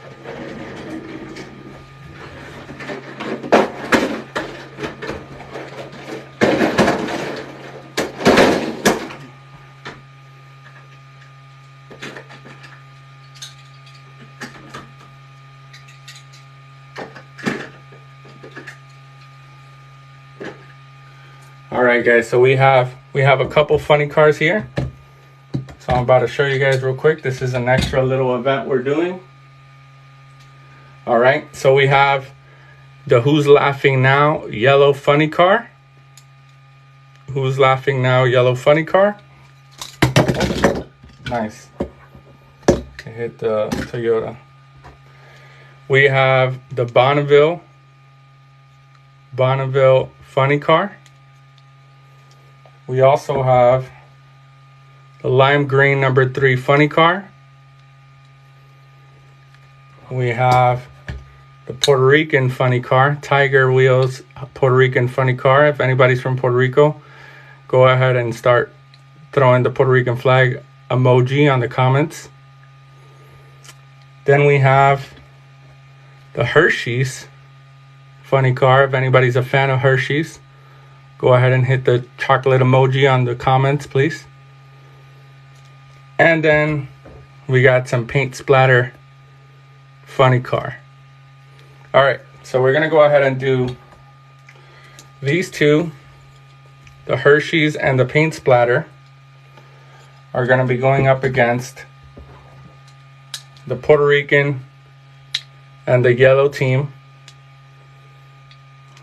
All right, guys, so we have a couple funny cars here. So I'm about to show you guys real quick. This is an extra little event we're doing. All right, so we have the Who's Laughing Now yellow funny car. Who's Laughing Now yellow funny car. Nice. It hit the Toyota. We have the Bonneville funny car. We also have the lime green number 3 funny car. We have the Puerto Rican funny car, Tiger Wheels Puerto Rican funny car. If anybody's from Puerto Rico, go ahead and start throwing the Puerto Rican flag emoji on the comments. Then we have the Hershey's funny car. If anybody's a fan of Hershey's, go ahead and hit the chocolate emoji on the comments, please. And then we got some paint splatter funny car. All right, so we're gonna go ahead and do these two. The Hershey's and the paint splatter are gonna be going up against the Puerto Rican and the yellow team.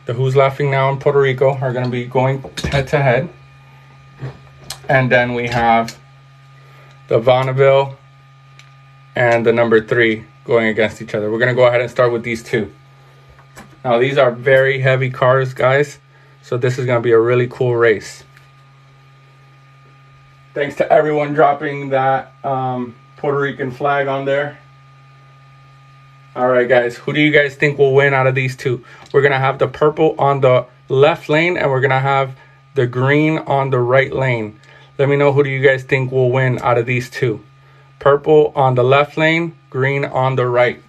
The Who's Laughing Now in Puerto Rico are gonna be going head to head. And then we have the Bonneville and the number 3 going against each other. We're gonna go ahead and start with these two. Now these are very heavy cars, guys, so this is gonna be a really cool race. Thanks to everyone dropping that Puerto Rican flag on there. All right, guys, who do you guys think will win out of these two? We're gonna have the purple on the left lane, and we're gonna have the green on the right lane. Let me know, who do you guys think will win out of these two? Purple on the left lane, green on the right.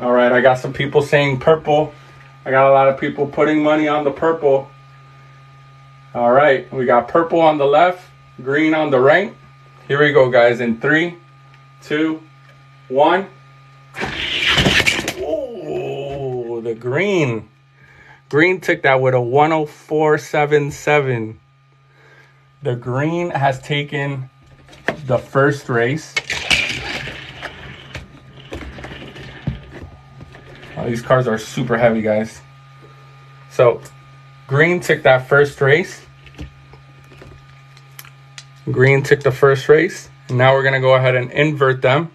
All right, I got some people saying purple. I got a lot of people putting money on the purple. All right, we got purple on the left, green on the right. Here we go, guys, in 3, 2, 1. Oh, the green. Green took that with a 104.77. The green has taken the first race. Oh, these cars are super heavy, guys. So, green took that first race. Green took the first race. Now we're going to go ahead and invert them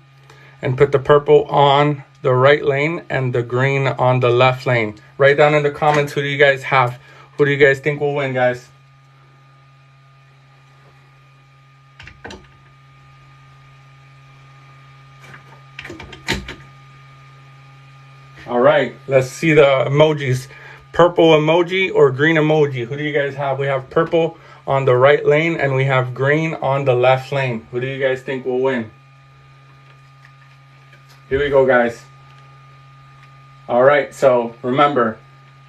and put the purple on the right lane and the green on the left lane. Write down in the comments, who do you guys have? Who do you guys think will win, guys? All right, let's see the emojis. Purple emoji or green emoji? Who do you guys have? We have purple on the right lane and we have green on the left lane. Who do you guys think will win? Here we go, guys. All right, so remember,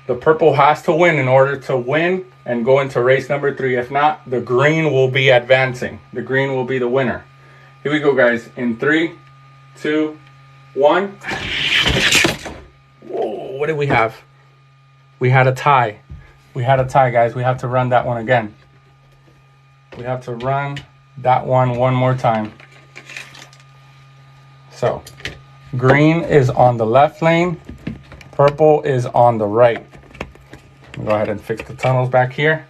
the purple has to win in order to win and go into race number 3. If not, the green will be advancing. The green will be the winner. Here we go, guys. In 3, 2, 1. Whoa, what did we have? We had a tie. We had a tie, guys. We have to run that one again. We have to run that one more time. So, green is on the left lane. Purple is on the right. Go ahead and fix the tunnels back here.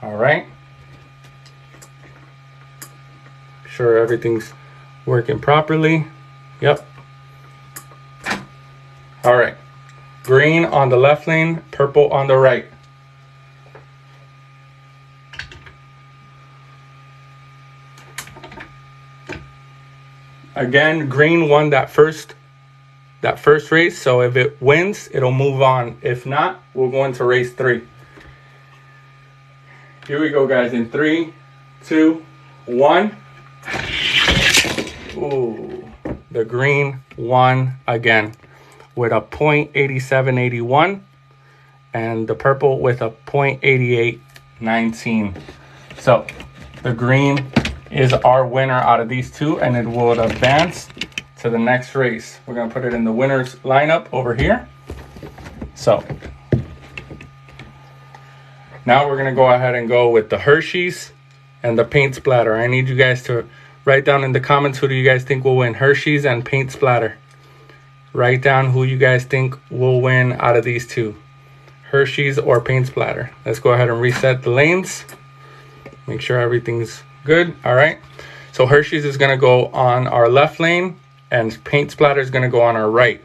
All right. Sure everything's working properly. Yep. All right. Green on the left lane, purple on the right. Again, green won that first race, so if it wins, it'll move on. If not, we'll go into race 3. Here we go, guys. In 3, 2, 1. Ooh, the green won again with a .8781 and the purple with a .8819. So the green is our winner out of these two, and it will advance to the next race. We're going to put it in the winner's lineup over here. So now we're going to go ahead and go with the Hershey's and the paint splatter. I need you guys to write down in the comments, who do you guys think will win, Hershey's and paint splatter. Write down who you guys think will win out of these two, Hershey's or paint splatter. Let's go ahead and reset the lanes. Make sure everything's good. All right. So Hershey's is going to go on our left lane and paint splatter is going to go on our right.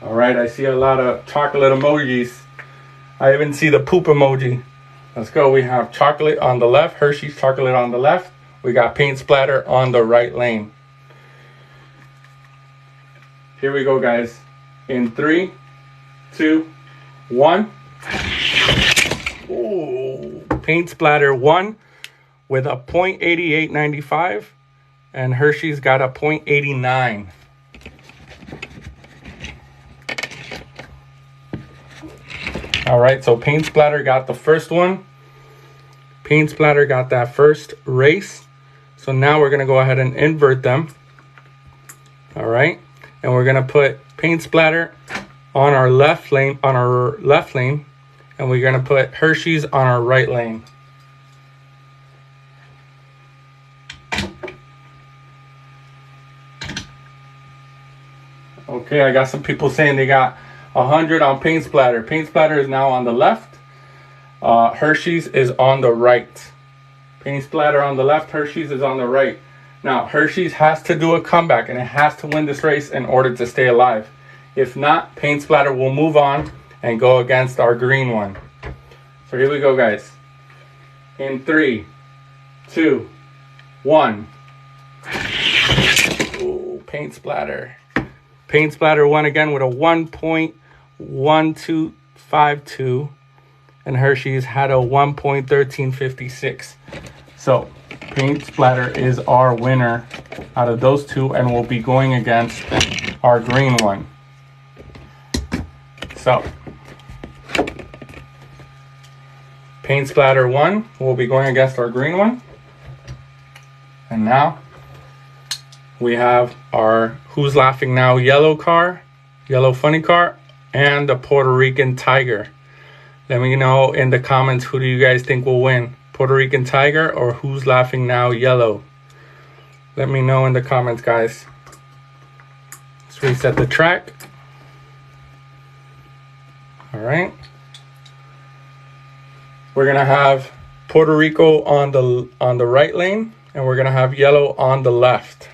All right. I see a lot of chocolate emojis. I even see the poop emoji. Let's go. We have chocolate on the left, Hershey's chocolate on the left. We got paint splatter on the right lane. Here we go, guys. In 3, 2, 1. Ooh, paint splatter won with a .8895 and Hershey's got a .89. All right, so paint splatter got the first one. Paint splatter got that first race. So now we're gonna go ahead and invert them. All right, and we're gonna put paint splatter on our left lane, and we're gonna put Hershey's on our right lane. Okay, I got some people saying they got 100 on paint splatter. Paint splatter is now on the left. Hershey's is on the right. Paint splatter on the left, Hershey's is on the right. Now, Hershey's has to do a comeback and it has to win this race in order to stay alive. If not, paint splatter will move on and go against our green one. So here we go, guys. In 3, 2, 1. Ooh, paint splatter. Paint splatter won again with a 1.1252, and Hershey's had a 1.1356. So paint splatter is our winner out of those two, and will be going against our green one. So Paint Splatter 1 will be going against our green one. And now we have our Who's Laughing Now yellow car, yellow funny car, and the Puerto Rican Tiger. Let me know in the comments, who do you guys think will win? Puerto Rican Tiger or Who's Laughing Now yellow? Let me know in the comments, guys. Let's reset the track. All right. We're gonna have Puerto Rico on the right lane, and we're gonna have yellow on the left.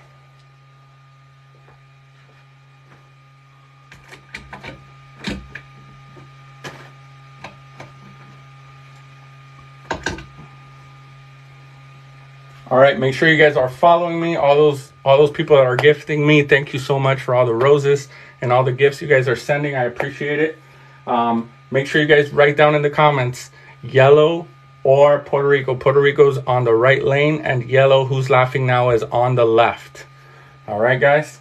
All right, make sure you guys are following me. All those people that are gifting me, thank you so much for all the roses and all the gifts you guys are sending. I appreciate it. Make sure you guys write down in the comments, yellow or Puerto Rico. Puerto Rico's on the right lane, and yellow, Who's Laughing Now, is on the left. All right, guys.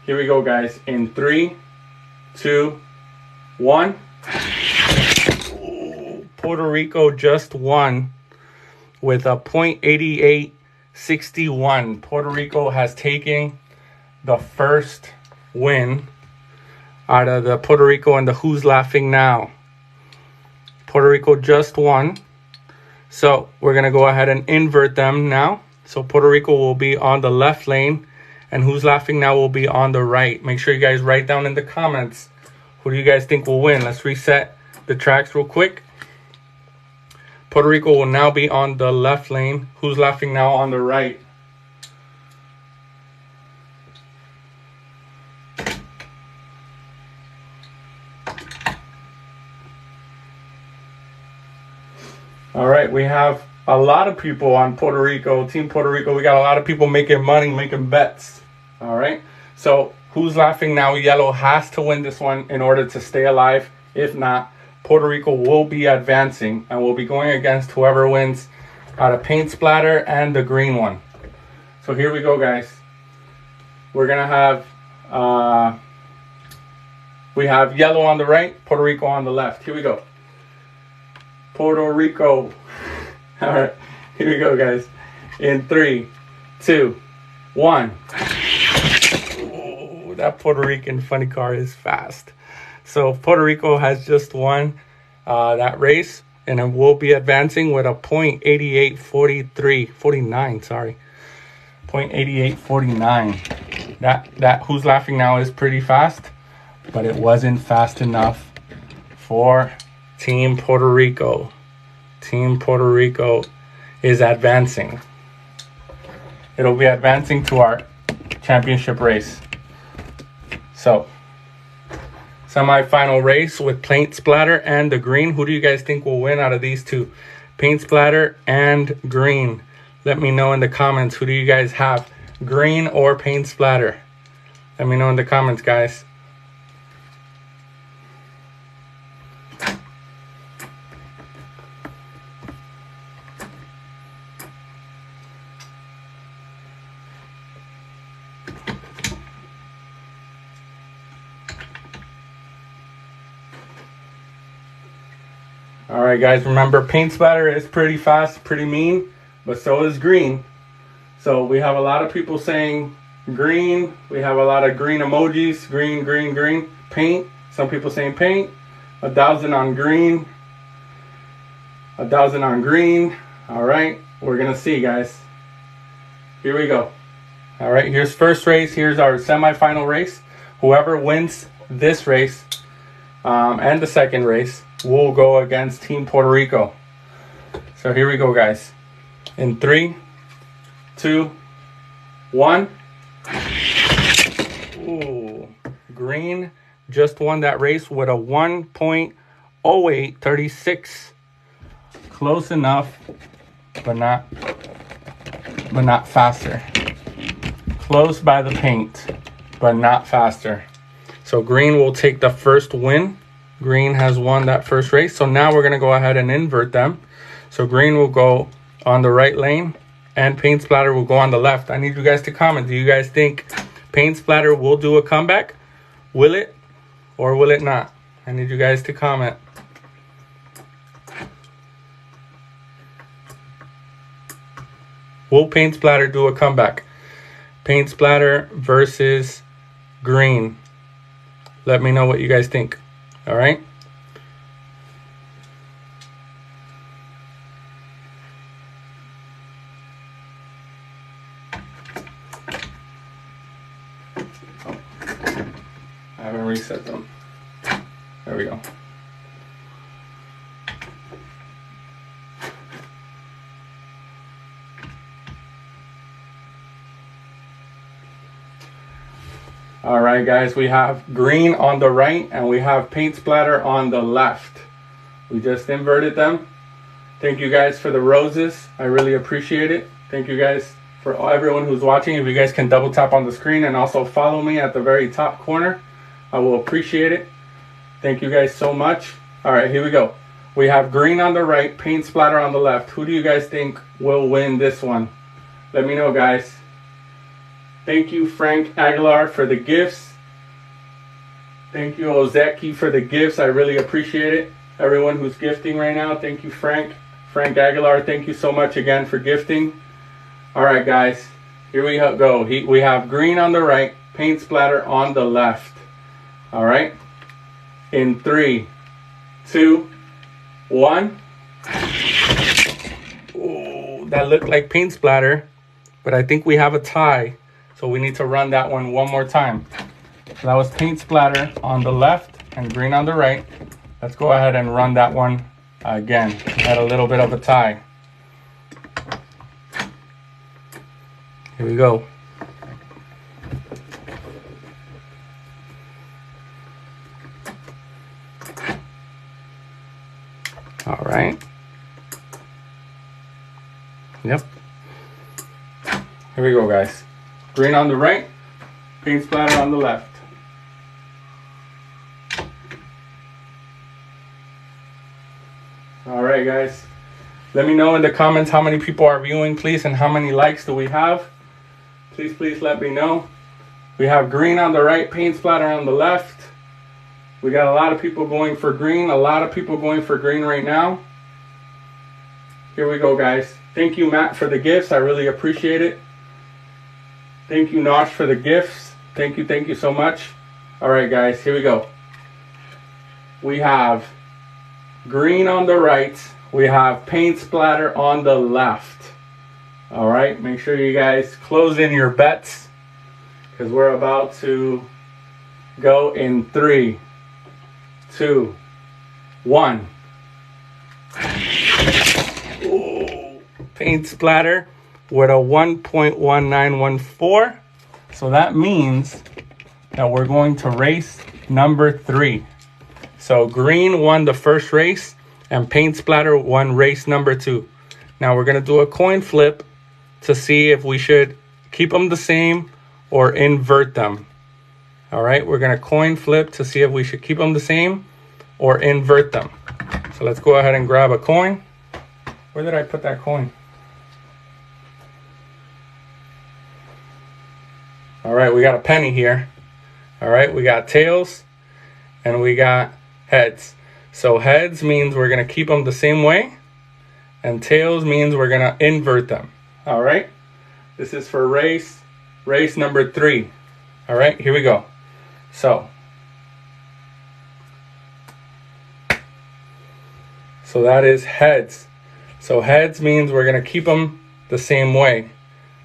Here we go, guys. In 3, 2, 1. Ooh, Puerto Rico just won with a .8861. Puerto Rico has taken the first win out of the Puerto Rico and the Who's Laughing Now. Puerto Rico just won. So we're going to go ahead and invert them now. So Puerto Rico will be on the left lane, and Who's Laughing Now will be on the right. Make sure you guys write down in the comments, who do you guys think will win? Let's reset the tracks real quick. Puerto Rico will now be on the left lane. Who's Laughing Now on the right. All right, we have a lot of people on Puerto Rico, Team Puerto Rico. We got a lot of people making money, making bets. All right, so Who's Laughing Now yellow has to win this one in order to stay alive. If not, Puerto Rico will be advancing and will be going against whoever wins out of Paint Splatter and the green one. So here we go, guys. We're gonna have we have yellow on the right, Puerto Rico on the left. Here we go. Puerto Rico. All right, here we go, guys. In 3, 2, 1. Ooh, that Puerto Rican funny car is fast. So Puerto Rico has just won that race, and it will be advancing with a .8849. Sorry, .8849. That Who's Laughing Now is pretty fast, but it wasn't fast enough for Team Puerto Rico. Team Puerto Rico is advancing. It'll be advancing to our championship race. So, semi-final race with Paint Splatter and the green. Who do you guys think will win out of these two? Paint Splatter and green. Let me know in the comments, who do you guys have? Green or Paint Splatter? Let me know in the comments, guys. All right, guys, remember, Paint Splatter is pretty fast, pretty mean, but so is green. So we have a lot of people saying green. We have a lot of green emojis. Green, green, green. Paint. Some people saying paint. 1,000 on green. 1,000 on green. All right, we're going to see, guys. Here we go. All right, here's first race. Here's our semifinal race. Whoever wins this race and the second race will go against Team Puerto Rico. So here we go, guys. In 3, 2, 1. Ooh, green just won that race with a 1.0836. Close enough, but not faster. Close by the paint, but not faster. So green will take the first win. Green has won that first race. So now we're going to go ahead and invert them. So green will go on the right lane and Paint Splatter will go on the left. I need you guys to comment. Do you guys think Paint Splatter will do a comeback? Will it or will it not? I need you guys to comment. Will paint splatter do a comeback? Paint splatter versus green. Let me know what you guys think. All right. I haven't reset them. There we go. All right, guys, we have green on the right and we have paint splatter on the left. We just inverted them. Thank you guys for the roses. I really appreciate it. Thank you guys for everyone who's watching. If you guys can double tap on the screen and also follow me at the very top corner, I will appreciate it. Thank you guys so much. All right, here we go. We have green on the right, paint splatter on the left. Who do you guys think will win this one? Let me know, guys. Thank you, Frank Aguilar, for the gifts. Thank you, Ozeki, for the gifts. I really appreciate it. Everyone who's gifting right now, thank you, Frank. Frank Aguilar, thank you so much again for gifting. All right, guys, here we go. We have green on the right, paint splatter on the left. All right. In 3, 2, 1. Ooh, that looked like paint splatter, but I think we have a tie. So we need to run that one more time. So that was paint splatter on the left and green on the right. Let's go ahead and run that one again. We had a little bit of a tie. Here we go. All right. Yep. Here we go, guys. Green on the right, paint splatter on the left. All right, guys. Let me know in the comments how many people are viewing, please, and how many likes do we have. Please let me know. We have green on the right, paint splatter on the left. We got a lot of people going for green. A lot of people going for green right now. Here we go, guys. Thank you, Matt, for the gifts. I really appreciate it. Thank you, Nosh, for the gifts. Thank you so much. All right, guys, here we go. We have green on the right. We have paint splatter on the left. All right, make sure you guys close in your bets because we're about to go in 3, 2, 1. Ooh, paint splatter with a 1.1914. So that means that we're going to race number 3. So green won the first race and paint splatter won race number 2. Now we're going to do a coin flip to see if we should keep them the same or invert them. All right, we're going to coin flip to see if we should keep them the same or invert them. So let's go ahead and grab a coin. Where did I put that coin? All right, we got a penny here. All right, we got tails and we got heads. So heads means we're going to keep them the same way, and tails means we're going to invert them. All right, this is for race number 3. All right, here we go. So that is heads. So heads means we're going to keep them the same way.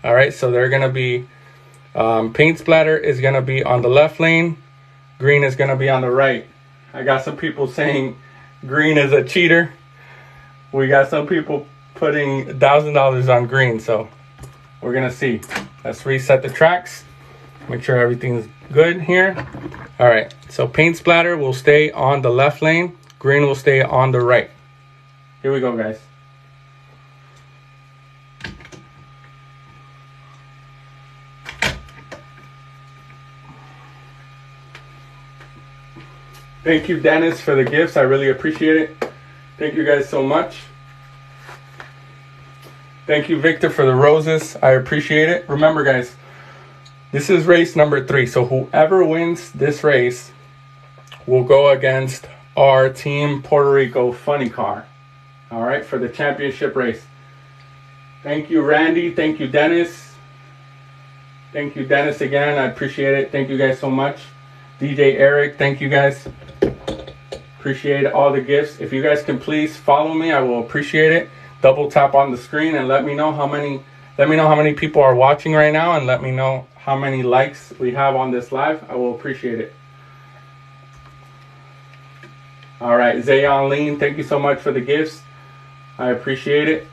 All right, so they're going to be paint splatter is going to be on the left lane. Green is going to be on the right. I got some people saying green is a cheater. We got some people putting $1,000 on green. So we're going to see. Let's reset the tracks. Make sure everything's good here. All right. So paint splatter will stay on the left lane. Green will stay on the right. Here we go, guys. Thank you, Dennis, for the gifts. I really appreciate it. Thank you guys so much. Thank you, Victor, for the roses. I appreciate it. Remember, guys, this is race number 3. So whoever wins this race will go against our Team Puerto Rico funny car. All right, for the championship race. Thank you, Randy. Thank you, Dennis. Thank you, Dennis, again. I appreciate it. Thank you guys so much. DJ Eric, thank you guys. Appreciate all the gifts. If you guys can please follow me, I will appreciate it. Double tap on the screen and let me know how many people are watching right now, and let me know how many likes we have on this live. I will appreciate it. All right, Zayon Lean, thank you so much for the gifts. I appreciate it.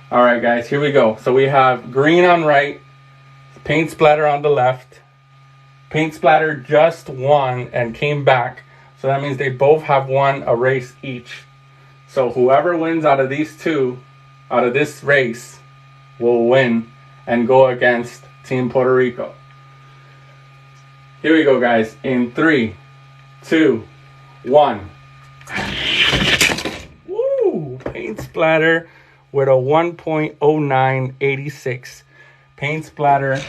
All right, guys, here we go. So we have green on right, paint splatter on the left. Paint splatter just won and came back. So that means they both have won a race each. So whoever wins out of these two, out of this race, will win and go against Team Puerto Rico. Here we go, guys. In 3, 2, 1. Woo! Paint splatter with a 1.0986. Paint splatter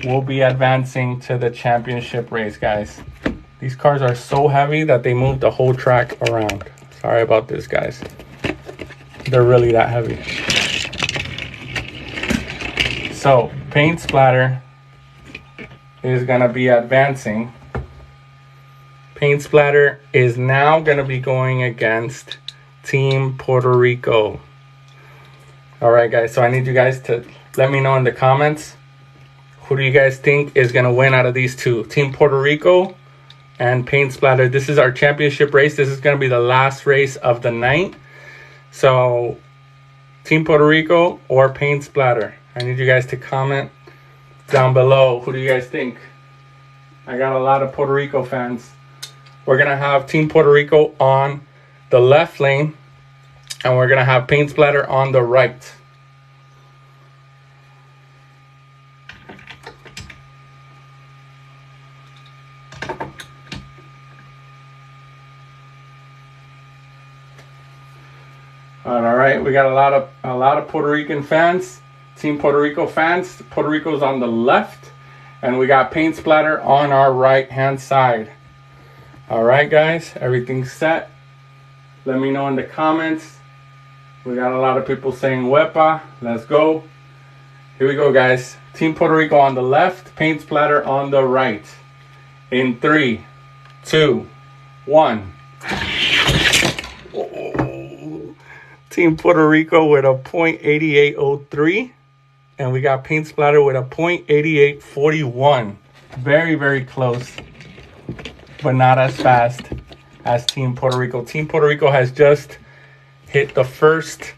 will be advancing to the championship race, guys. These cars are so heavy that they move the whole track around. Sorry about this, guys. They're really that heavy. So, paint splatter is going to be advancing. Paint splatter is now going to be going against Team Puerto Rico. All right, guys. So I need you guys to let me know in the comments, who do you guys think is going to win out of these two? Team Puerto Rico and paint splatter. This is our championship race. This is going to be the last race of the night. So, Team Puerto Rico or paint splatter? I need you guys to comment down below. Who do you guys think? I got a lot of Puerto Rico fans. We're going to have Team Puerto Rico on the left lane, and we're going to have paint splatter on the right. All right, we got a lot of Puerto Rican fans, Team Puerto Rico fans. Puerto Rico's on the left, and we got paint splatter on our right hand side. All right, guys, everything's set. Let me know in the comments. We got a lot of people saying "Wepa." Let's go. Here we go, guys. Team Puerto Rico on the left, paint splatter on the right. In 3, 2, 1. Team Puerto Rico with a .8803, and we got paint splatter with a .8841. Very, very close, but not as fast as Team Puerto Rico. Team Puerto Rico has just hit the first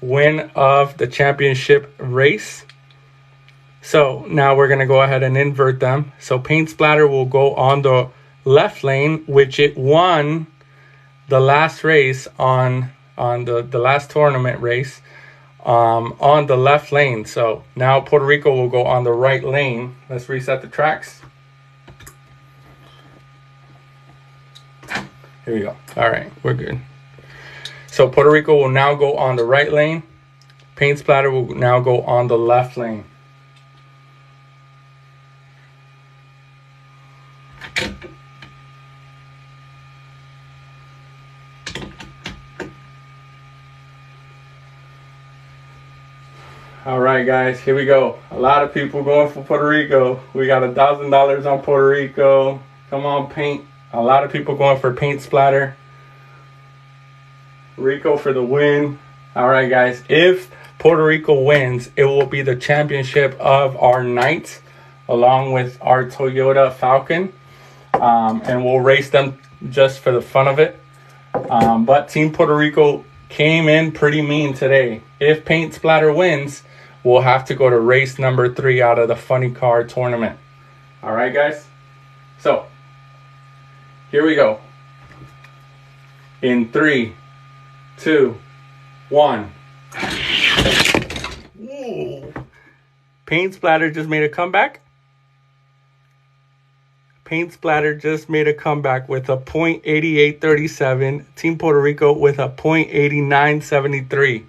win of the championship race. So now we're going to go ahead and invert them. So paint splatter will go on the left lane, which it won the last race on the last tournament race on the left lane. So now Puerto Rico will go on the right lane. Let's reset the tracks. Here we go. All right, we're good. So Puerto Rico will now go on the right lane. Paint splatter will now go on the left lane. All right, guys, here we go. A lot of people going for Puerto Rico. We got $1,000 on Puerto Rico. Come on, paint. A lot of people going for paint splatter. Rico for the win. All right, guys. If Puerto Rico wins, it will be the championship of our night, along with our Toyota Falcon. And we'll race them just for the fun of it. But Team Puerto Rico came in pretty mean today. If paint splatter wins, we'll have to go to race number 3 out of the funny car tournament. All right, guys. So here we go. In 3, 2, 1. Ooh. Paint splatter just made a comeback. Paint splatter just made a comeback with a .8837. Team Puerto Rico with a .8973.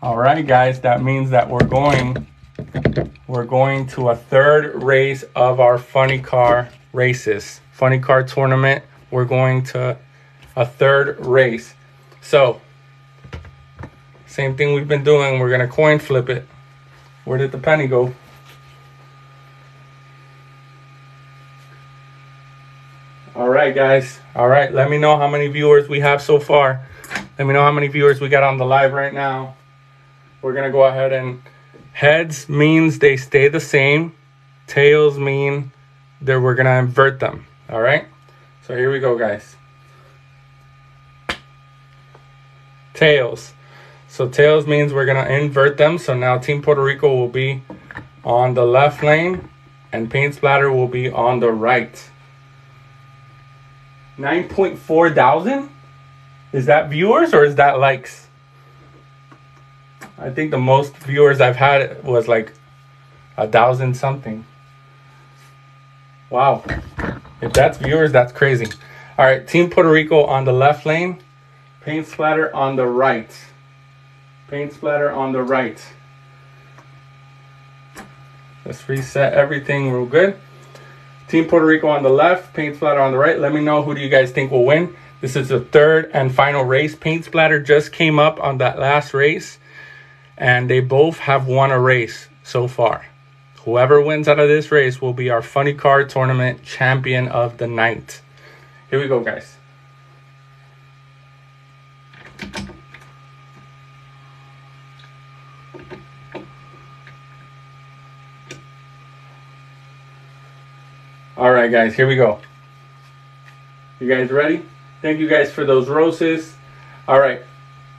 All right, guys, that means that we're going to a third race of our funny car races. Funny car tournament. We're going to a third race. So Same thing we've been doing. We're gonna coin flip it. Where did the penny go? All right, guys. All right, let me know how many viewers we have so far. Let me know how many viewers we got on the live right now. We're gonna go ahead and heads means they stay the same. Tails mean that we're gonna invert them. All right. So here we go, guys. Tails. So tails means we're gonna invert them. So now Team Puerto Rico will be on the left lane and Paint Splatter will be on the right. 9.4 thousand? Is that viewers or is that likes? I think the most viewers I've had was like 1,000 something. Wow. If that's viewers, that's crazy. All right, Team Puerto Rico on the left lane. Paint Splatter on the right. Paint Splatter on the right. Let's reset everything real good. Team Puerto Rico on the left, Paint Splatter on the right. Let me know, who do you guys think will win? This is the third and final race. Paint Splatter just came up on that last race, and they both have won a race so far. Whoever wins out of this race will be our Funny Car Tournament champion of the night. Here we go, guys. All right, guys, here we go. You guys ready? Thank you guys for those roses. All right,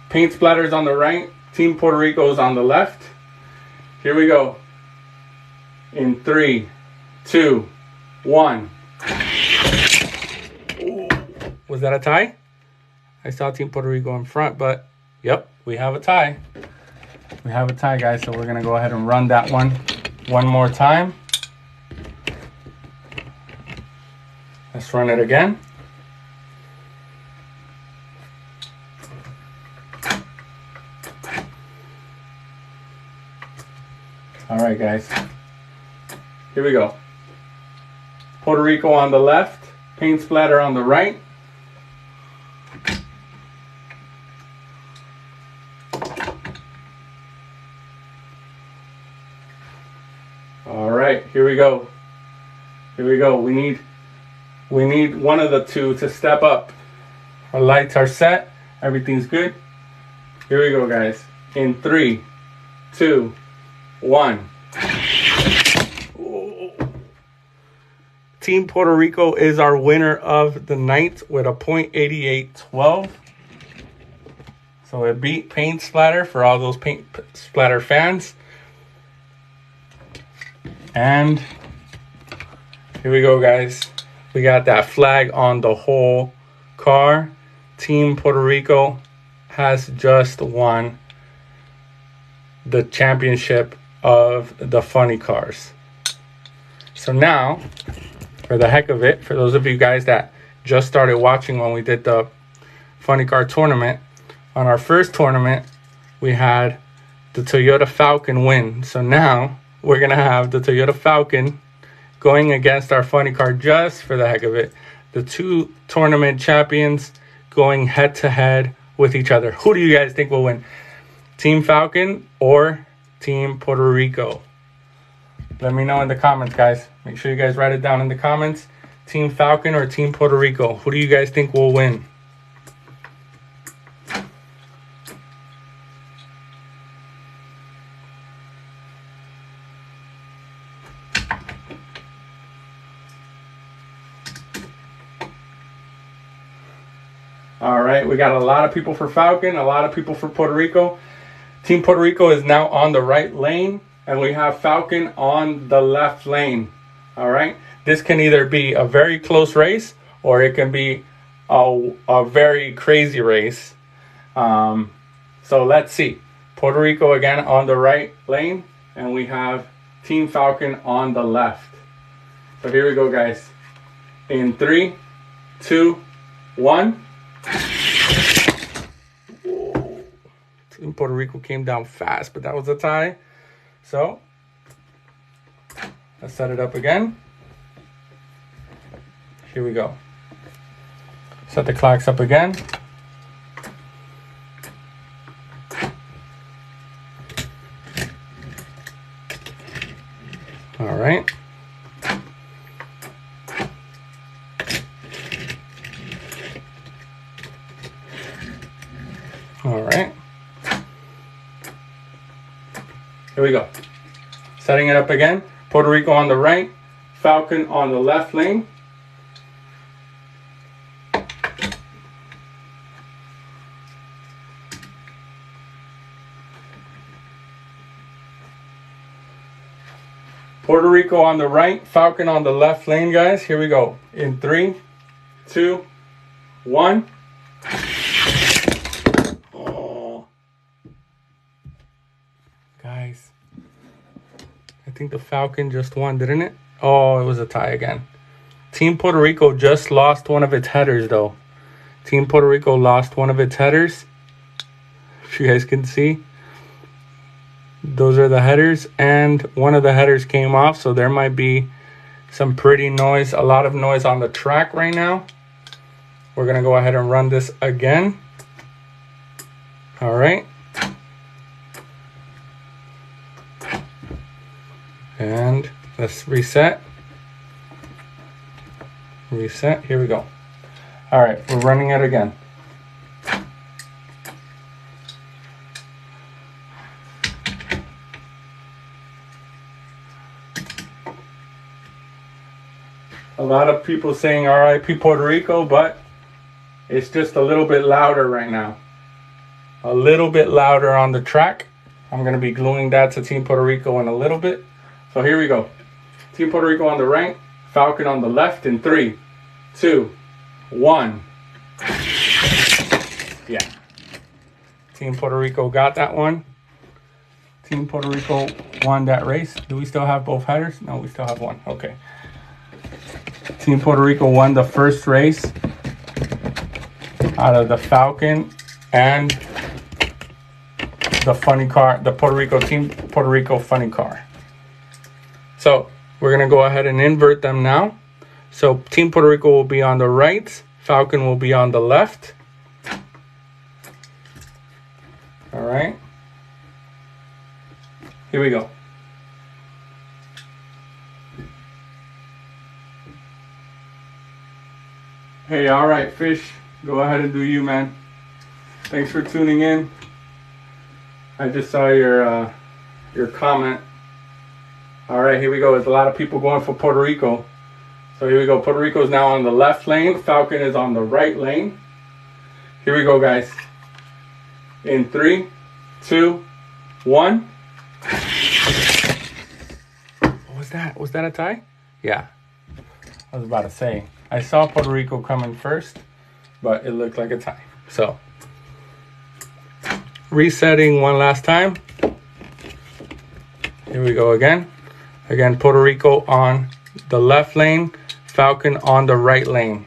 Paint Splatter's on the right. Team Puerto Rico's on the left. Here we go. In 3, 2, 1. Ooh. Was that a tie? I saw Team Puerto Rico in front, but yep, we have a tie. We have a tie, guys, so we're going to go ahead and run that one more time. Let's run it again. All right, guys. Here we go. Puerto Rico on the left, Paint Splatter on the right. All right, here we go. Here we go. We need one of the two to step up. Our lights are set. Everything's good. Here we go, guys. In 3, 2, 1. Ooh. Team Puerto Rico is our winner of the night with a .8812. So it beat Paint Splatter for all those Paint Splatter fans. And here we go, guys. We got that flag on the whole car. Team Puerto Rico has just won the championship of the funny cars. So now, for the heck of it, for those of you guys that just started watching when we did the funny car tournament, on our first tournament, we had the Toyota Falcon win. So now we're going to have the Toyota Falcon going against our funny car just for the heck of it. The two tournament champions going head to head with each other. Who do you guys think will win? Team Falcon or Team Puerto Rico? Let me know in the comments, guys. Make sure you guys write it down in the comments. Team Falcon or Team Puerto Rico? Who do you guys think will win? All right, we got a lot of people for Falcon, a lot of people for Puerto Rico. Team Puerto Rico is now on the right lane, and we have Falcon on the left lane. All right, this can either be a very close race or it can be a very crazy race. So let's see. Puerto Rico again on the right lane, and we have Team Falcon on the left. So here we go, guys. In 3, 2, 1. Team Puerto Rico came down fast, but that was a tie. So let's set it up again. Here we go. Set the clocks up again. All right. All right. Here we go. Setting it up again. Puerto Rico on the right, Falcon on the left lane. Puerto Rico on the right, Falcon on the left lane, guys. Here we go. In 3, 2, 1. Oh. Guys, I think the Falcon just won, didn't it? Oh, it was a tie again. Team Puerto Rico just lost one of its headers, though. Team Puerto Rico lost one of its headers. If you guys can see. Those are the headers, and one of the headers came off, so there might be some pretty noise, a lot of noise on the track right now. We're going to go ahead and run this again. All right. And let's reset. Reset. Here we go. All right, we're running it again. A lot of people saying RIP Puerto Rico, but it's just a little bit louder right now. A little bit louder on the track. I'm going to be gluing that to Team Puerto Rico in a little bit. So here we go. Team Puerto Rico on the right, Falcon on the left in 3, 2, 1. Yeah. Team Puerto Rico got that one. Team Puerto Rico won that race. Do we still have both headers? No, we still have one. Okay. Team Puerto Rico won the first race out of the Falcon and the funny car, the Team Puerto Rico funny car. So we're going to go ahead and invert them now. So Team Puerto Rico will be on the right, Falcon will be on the left. All right. Here we go. Hey, all right, Fish. Go ahead and do you, man. Thanks for tuning in. I just saw your comment. All right, here we go. There's a lot of people going for Puerto Rico. So here we go. Puerto Rico is now on the left lane. Falcon is on the right lane. Here we go, guys. In 3, 2, 1. What was that? Was that a tie? Yeah. I was about to say. I saw Puerto Rico coming first, but it looked like a tie. So, resetting one last time. Here we go again. Again, Puerto Rico on the left lane, Falcon on the right lane.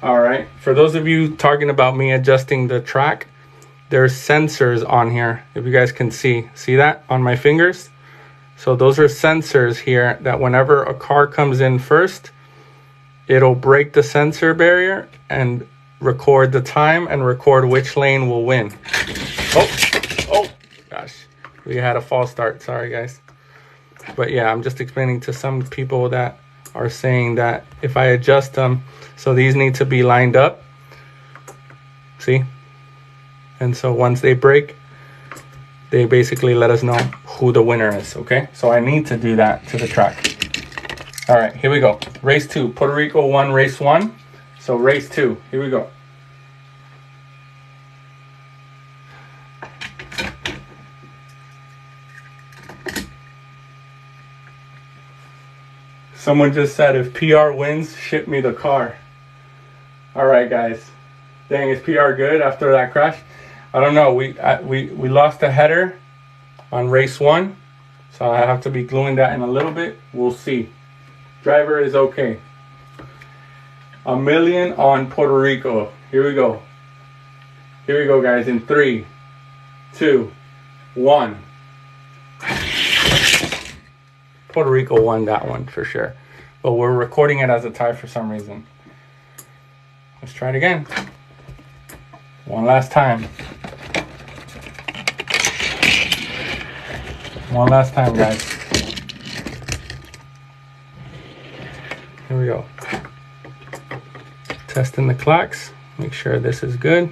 All right, for those of you talking about me adjusting the track, there's sensors on here. If you guys can see that on my fingers? So those are sensors here that whenever a car comes in first, it'll break the sensor barrier and record the time and record which lane will win. Oh, gosh, we had a false start. Sorry, guys. But yeah, I'm just explaining to some people that are saying that if I adjust them, so these need to be lined up. See? And so once they break, they basically let us know who the winner is, okay? So I need to do that to the track. All right, here we go. Race 2. Puerto Rico won race 1. So race 2. Here we go. Someone just said, if PR wins, ship me the car. All right, guys. Dang, is PR good after that crash? I don't know. We lost a header on race 1. So I have to be gluing that in a little bit. We'll see. Driver is okay. $1 million on Puerto Rico. Here we go. Here we go, guys. In 3, 2, 1. Puerto Rico won that one for sure. but we're recording it as a tie for some reason. Let's try it again. One last time. One last time, guys. Here we go. Testing the clocks. Make sure this is good.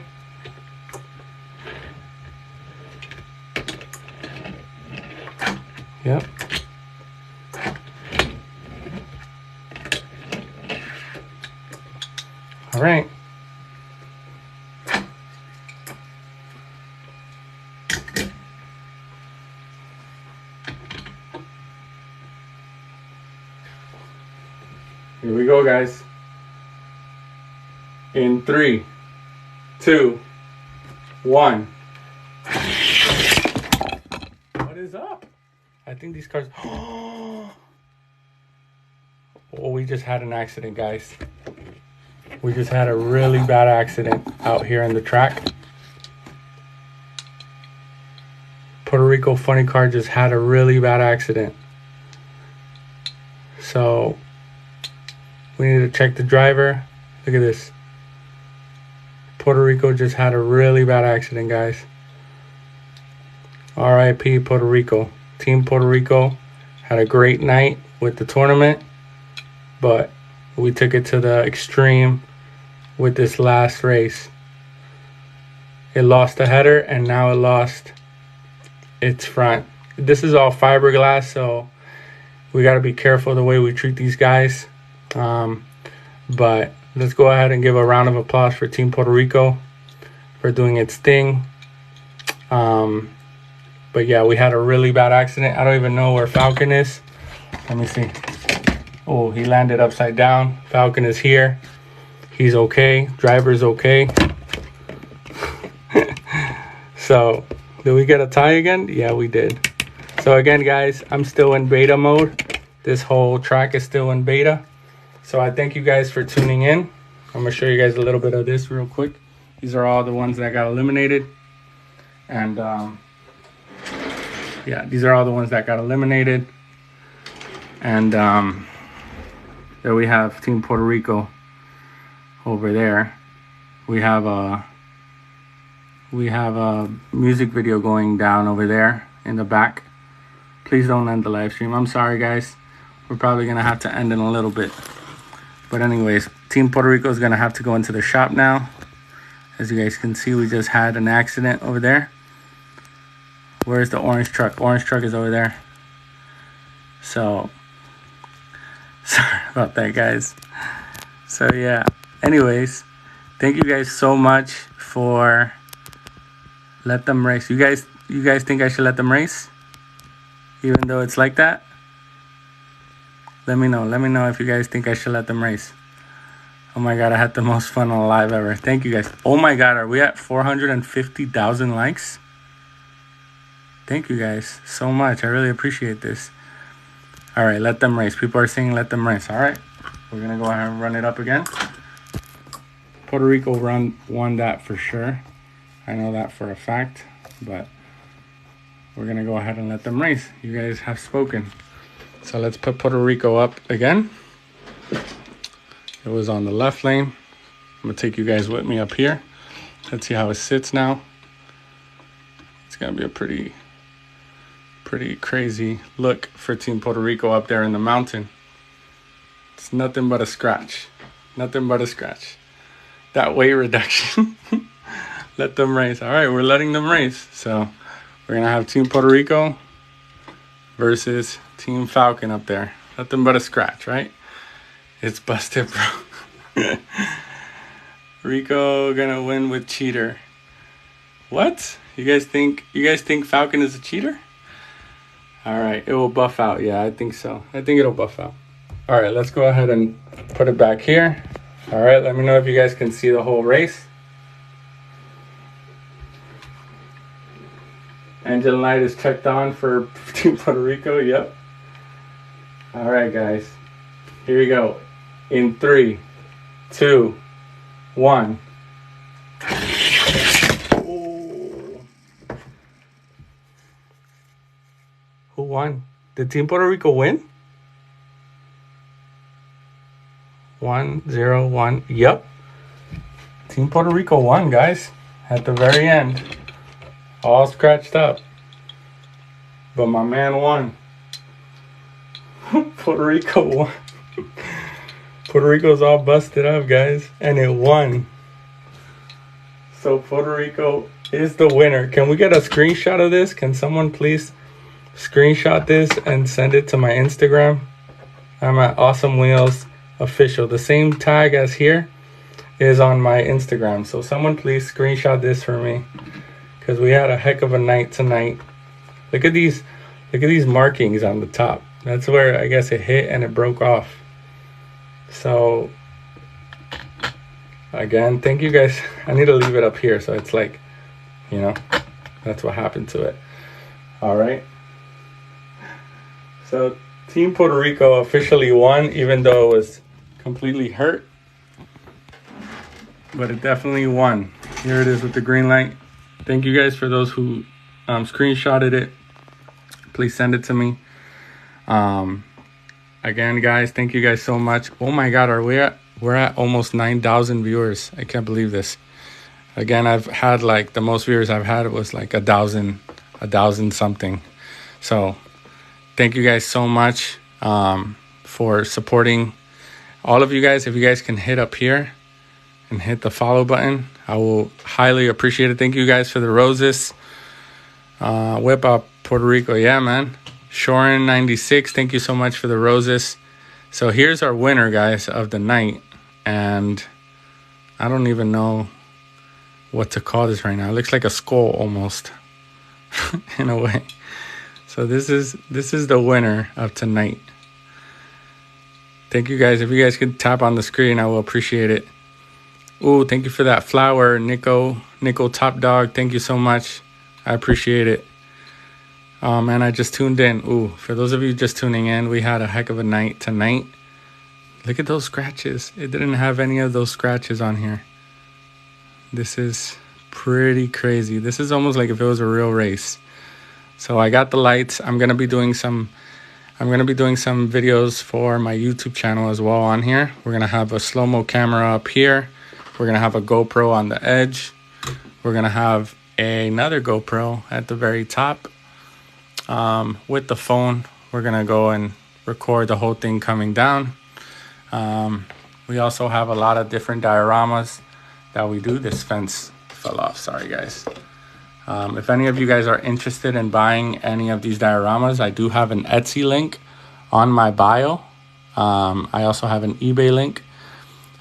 Yep. All right. Here we go, guys. In 3, 2, 1. What is up? I think these cars... Oh, we just had an accident, guys. We just had a really bad accident out here in the track. Puerto Rico funny car just had a really bad accident. So we need to check the driver. Look at this. Puerto Rico just had a really bad accident, guys. R.I.P. Puerto Rico. Team Puerto Rico had a great night with the tournament, but we took it to the extreme with this last race. It lost the header and now it lost its front. This is all fiberglass, so we got to be careful the way we treat these guys. But let's go ahead and give a round of applause for Team Puerto Rico for doing its thing. But yeah, we had a really bad accident. I don't even know where Falcon is. Let me see. Oh, he landed upside down. Falcon is here. He's okay. Driver's okay. So, did we get a tie again? Yeah, we did. So again, guys, I'm still in beta mode. This whole track is still in beta. So I thank you guys for tuning in. I'm going to show you guys a little bit of this real quick. These are all the ones that got eliminated. And yeah, these are all the ones that got eliminated. And there we have Team Puerto Rico over there. We have a music video going down over there in the back. Please don't end the live stream. I'm sorry, guys. We're probably going to have to end in a little bit. But anyways, Team Puerto Rico is going to have to go into the shop now. As you guys can see, we just had an accident over there. Where's the orange truck? Orange truck is over there. So, sorry about that, guys. So, yeah. Anyways, thank you guys so much for let them race. You guys think I should let them race? Even though it's like that? Let me know. Let me know if you guys think I should let them race. Oh my God, I had the most fun on a live ever. Thank you guys. Oh my God, are we at 450,000 likes? Thank you guys so much. I really appreciate this. All right, let them race. People are saying let them race. All right, we're going to go ahead and run it up again. Puerto Rico won that for sure. I know that for a fact, but we're going to go ahead and let them race. You guys have spoken. So let's put Puerto Rico up again. It was on the left lane. I'm going to take you guys with me up here. Let's see how it sits now. It's going to be a pretty crazy look for Team Puerto Rico up there in the mountain. It's nothing but a scratch. Nothing but a scratch. That weight reduction. Let them race. All right, we're letting them race. So we're going to have Team Puerto Rico versus Team Falcon up there. Nothing but a scratch, right? It's busted, bro. Rico gonna win with cheater. What? You guys think Falcon is a cheater? All right, it will buff out. Yeah, I think so. I think it'll buff out. All right, let's go ahead and put it back here. All right, let me know if you guys can see the whole race. Engine light is checked on for Team Puerto Rico. Yep. All right, guys. Here we go. In 3, 2, 1. Oh. Who won? Did Team Puerto Rico win? 101. Yep. Team Puerto Rico won, guys. At the very end. All scratched up. But my man won. Puerto Rico won. Puerto Rico's all busted up, guys. And it won. So Puerto Rico is the winner. Can we get a screenshot of this? Can someone please screenshot this and send it to my Instagram? I'm at Awesome Wheels Official. The same tag as here is on my Instagram. So someone please screenshot this for me, because we had a heck of a night tonight. Look at these markings on the top. That's where I guess it hit and it broke off. So again, thank you guys. I need to leave it up here so it's like, you know, that's what happened to it. All right. So Team Puerto Rico officially won, even though it was completely hurt. But it definitely won. Here it is with the green light. Thank you guys for those who screenshotted it. Please send it to me. Again, guys, thank you guys so much. Oh my God, we're at almost 9,000 viewers. I can't believe this. Again, I've had like the most viewers I've had was like 1,000 something. So thank you guys so much for supporting. All of you guys, if you guys can hit up here and hit the follow button, I will highly appreciate it. Thank you guys for the roses. Whip up Puerto Rico. Yeah, man. Shorin 96, thank you so much for the roses. So here's our winner, guys, of the night. And I don't even know what to call this right now. It looks like a skull almost in a way. So this is the winner of tonight. Thank you guys. If you guys could tap on the screen, I will appreciate it. Ooh, thank you for that flower, Nico Top Dog. Thank you so much. I appreciate it. Oh man, I just tuned in. Ooh, for those of you just tuning in, we had a heck of a night tonight. Look at those scratches. It didn't have any of those scratches on here. This is pretty crazy. This is almost like if it was a real race. So I got the lights. I'm gonna be doing some videos for my YouTube channel as well on here. We're gonna have a slow-mo camera up here. We're gonna have a GoPro on the edge. We're gonna have another GoPro at the very top. With the phone, we're gonna go and record the whole thing coming down. We also have a lot of different dioramas that we do. This fence fell off, sorry guys. If any of you guys are interested in buying any of these dioramas, I do have an Etsy link on my bio. I also have an eBay link.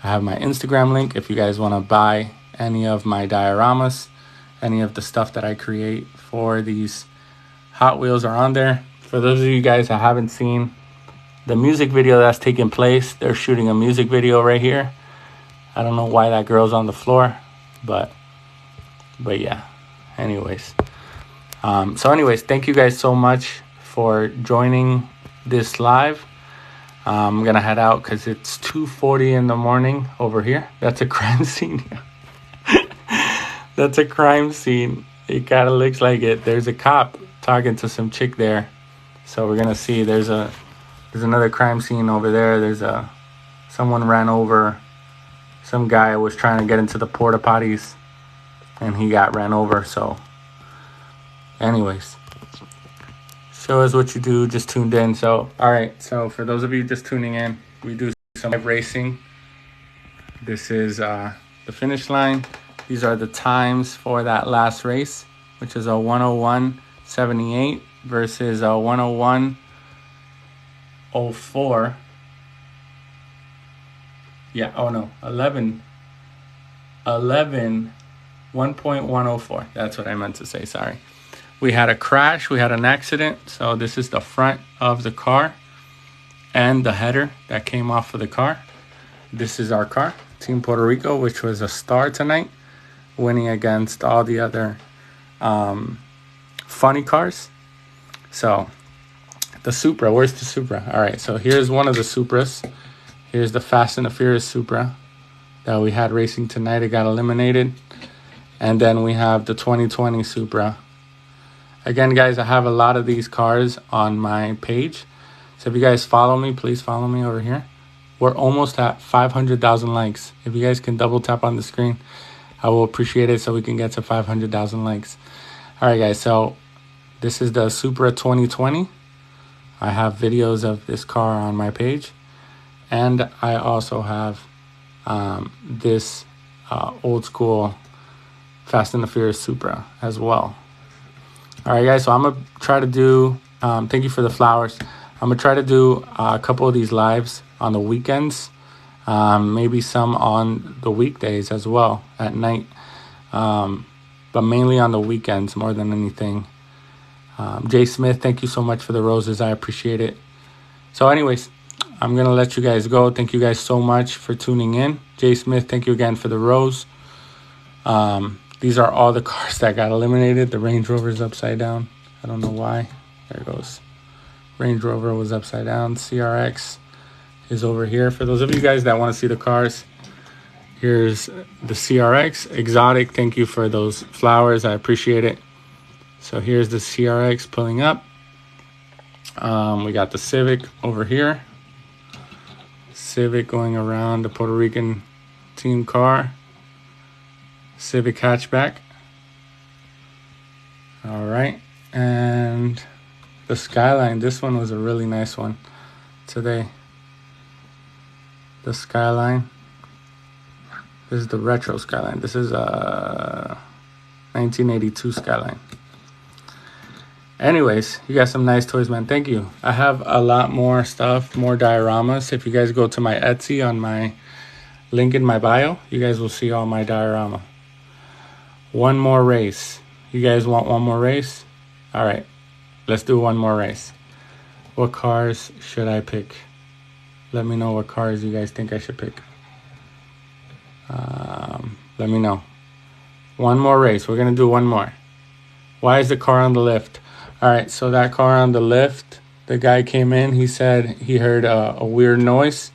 I have my Instagram link if you guys want to buy any of my dioramas. Any of the stuff that I create for these Hot Wheels are on there. For those of you guys that haven't seen the music video that's taking place, they're shooting a music video right here. I don't know why that girl's on the floor, but yeah. Anyways, thank you guys so much for joining this live. I'm gonna head out because it's 2:40 in the morning over here. That's a crime scene. That's a crime scene. It kind of looks like it. There's a cop talking to some chick there. So we're gonna see. There's another crime scene over there. Someone ran over. Some guy was trying to get into the porta potties, and he got ran over. So, anyways, show us what you do. Just tuned in. So, all right. So for those of you just tuning in, we do some live racing. This is the finish line. These are the times for that last race, which is a 101.78 versus a 101.04. Yeah, oh no, 1.104. That's what I meant to say, sorry. We had a crash, we had an accident. So this is the front of the car and the header that came off of the car. This is our car, Team Puerto Rico, which was a star tonight, winning against all the other funny cars. So the Supra, where's the Supra? All right, so here's one of the Supras. Here's the Fast and the Furious Supra that we had racing tonight. It got eliminated. And then we have the 2020 Supra. Again, guys, I have a lot of these cars on my page. So if you guys follow me, please follow me over here. We're almost at 500,000 likes. If you guys can double tap on the screen, I will appreciate it so we can get to 500,000 likes. All right, guys. So this is the Supra 2020. I have videos of this car on my page. And I also have this old school Fast and the Furious Supra as well. All right, guys. So I'm going to try to do, thank you for the flowers. I'm going to try to do a couple of these lives on the weekends. Maybe some on the weekdays as well at night. But mainly on the weekends more than anything. Jay Smith, thank you so much for the roses. I appreciate it. So anyways, I'm going to let you guys go. Thank you guys so much for tuning in. Jay Smith, thank you again for the rose. These are all the cars that got eliminated. The Range Rover is upside down. I don't know why. There it goes. Range Rover was upside down. CRX is over here. For those of you guys that want to see the cars, here's the CRX. Exotic, thank you for those flowers. I appreciate it. So here's the CRX pulling up. We got the Civic over here. Civic going around the Puerto Rican team car. Civic hatchback. All right. And the Skyline. This one was a really nice one today. The Skyline. This is the retro Skyline. This is a 1982 Skyline. Anyways, you got some nice toys, man. Thank you. I have a lot more stuff, more dioramas. If you guys go to my Etsy on my link in my bio, you guys will see all my diorama. One more race. You guys want one more race? All right, let's do one more race. What cars should I pick? Let me know what cars you guys think I should pick. Let me know. One more race. We're going to do one more. Why is the car on the lift? All right, so that car on the lift, the guy came in. He said he heard a weird noise.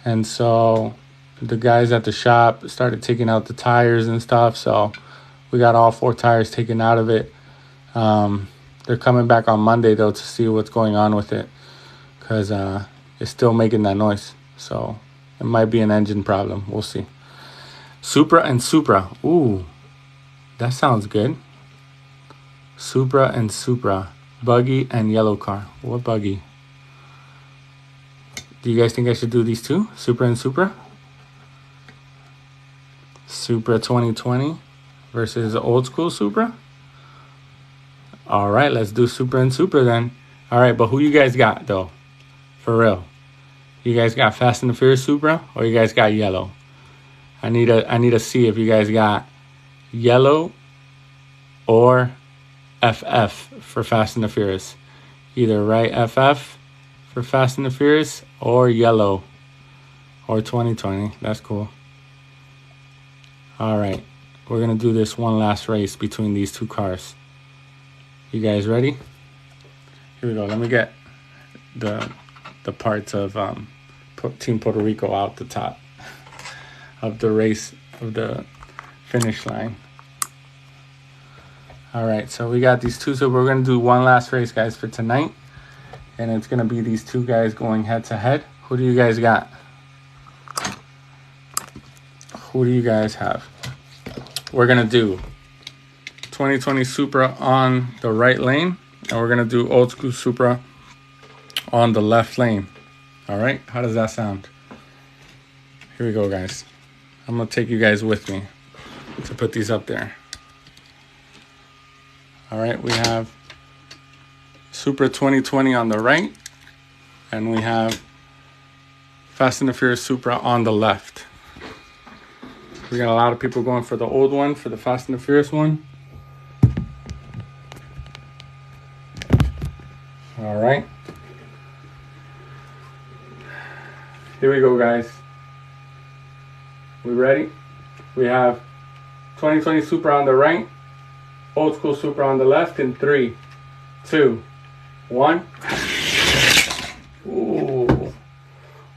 And so the guys at the shop started taking out the tires and stuff. So we got all 4 tires taken out of it. They're coming back on Monday, though, to see what's going on with it. Because it's still making that noise. So it might be an engine problem. We'll see. Supra and Supra. Ooh, that sounds good. Supra and Supra. Buggy and yellow car. What buggy? Do you guys think I should do these two? Supra and Supra? Supra 2020 versus old school Supra? All right, let's do Supra and Supra then. All right, but who you guys got, though? For real. You guys got Fast and the Furious Supra or you guys got yellow? I need to see if you guys got yellow or FF for Fast and the Furious. Either right FF for Fast and the Furious or yellow or 2020. That's cool. All right. We're going to do this one last race between these two cars. You guys ready? Here we go. Let me get the parts of Team Puerto Rico out the top of the race, of the finish line. All right, so we got these two. So we're going to do one last race, guys, for tonight. And it's going to be these two guys going head to head. Who do you guys got? Who do you guys have? We're going to do 2020 Supra on the right lane. And we're going to do old school Supra on the left lane. All right, how does that sound? Here we go, guys. I'm going to take you guys with me to put these up there. All right, we have Supra 2020 on the right, and we have Fast and the Furious Supra on the left. We got a lot of people going for the old one, for the Fast and the Furious one. All right. Here we go, guys. We ready? We have 2020 Supra on the right, old school Supra on the left in 3, 2, 1. Ooh.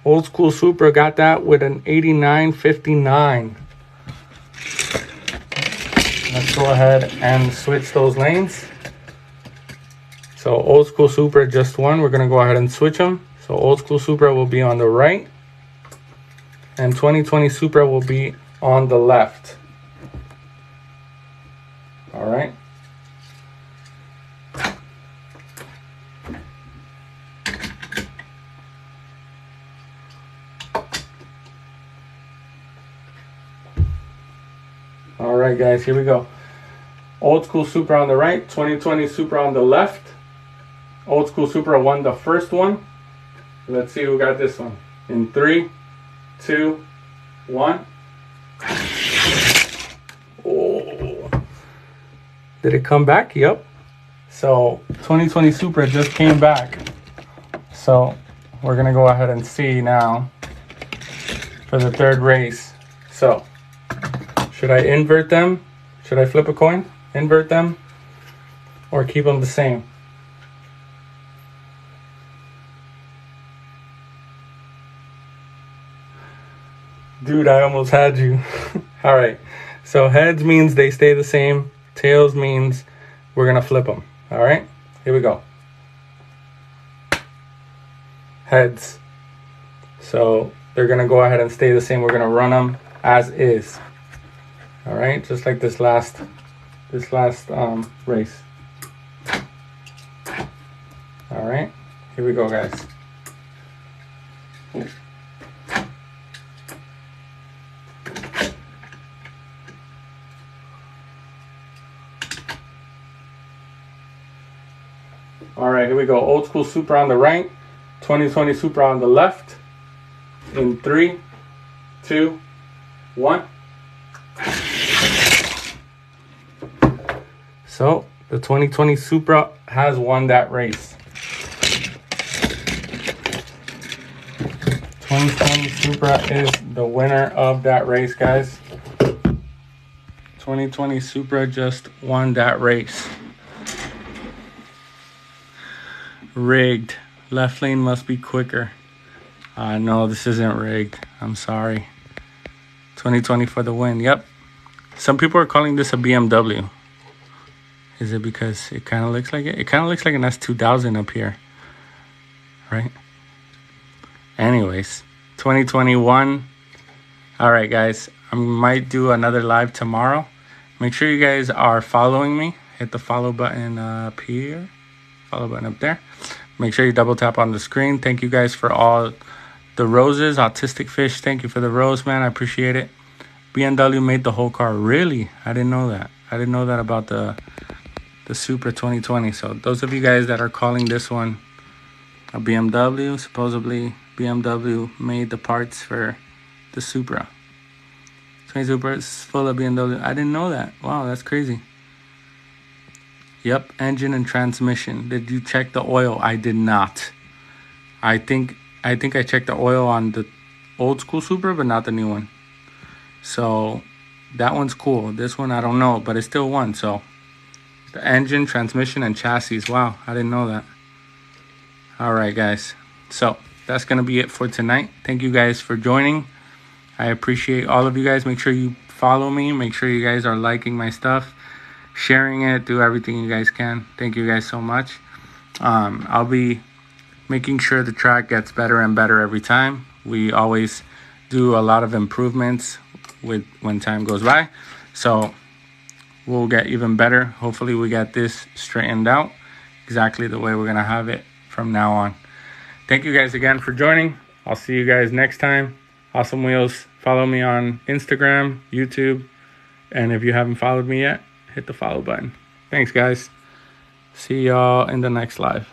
Old school Supra got that with an 89.59. Let's go ahead and switch those lanes. So old school Supra just won. We're going to go ahead and switch them. So old school Supra will be on the right. and 2020 Supra will be on the left. All right. All right, guys, here we go. Old School Supra on the right, 2020 Supra on the left. Old School Supra won the first one. Let's see who got this one. In 3, 2, 1. Oh. Did it come back? Yep. So 2020 Supra just came back. So we're going to go ahead and see now for the third race. So should I invert them? Should I flip a coin? Invert them? Or keep them the same? Dude, I almost had you. All right. So heads means they stay the same. Tails means we're going to flip them. All right. Here we go. Heads. So they're going to go ahead and stay the same. We're going to run them as is. All right. Just like this last race. All right. Here we go, guys. Ooh. All right, here we go. Old School Supra on the right, 2020 Supra on the left. In 3, 2, 1. So the 2020 Supra has won that race. 2020 Supra is the winner of that race, guys. 2020 Supra just won that race. Rigged. Left lane must be quicker. No, this isn't rigged. I'm sorry. 2020 for the win. Yep. Some people are calling this a BMW. Is it because it kind of looks like it? It kind of looks like an S2000 up here. Right? Anyways, 2021. All right, guys. I might do another live tomorrow. Make sure you guys are following me. Hit the follow button up here. Follow button up there. Make sure you double tap on the screen. Thank you guys for all the roses. Autistic Fish, thank you for the rose, man. I appreciate it. BMW made the whole car. Really? I didn't know that. I didn't know that about the Supra 2020. So those of you guys that are calling this one a BMW, supposedly BMW made the parts for the Supra. 20 Supra is full of BMW. I didn't know that. Wow, that's crazy. Yep, engine and transmission. Did you check the oil? I did not. I think I checked the oil on the Old School Supra, but not the new one. So that one's cool. This one I don't know, but it still won. So the engine, transmission, and chassis. Wow, I didn't know that. All right, guys. So that's gonna be it for tonight. Thank you guys for joining. I appreciate all of you guys. Make sure you follow me. Make sure you guys are liking my stuff, sharing it, do everything you guys can. Thank you guys so much. I'll be making sure the track gets better and better every time. We always do a lot of improvements when time goes by. So we'll get even better. Hopefully we get this straightened out exactly the way we're going to have it from now on. Thank you guys again for joining. I'll see you guys next time. Awesome Wheels. Follow me on Instagram, YouTube. And if you haven't followed me yet, hit the follow button. Thanks, guys. See y'all in the next live.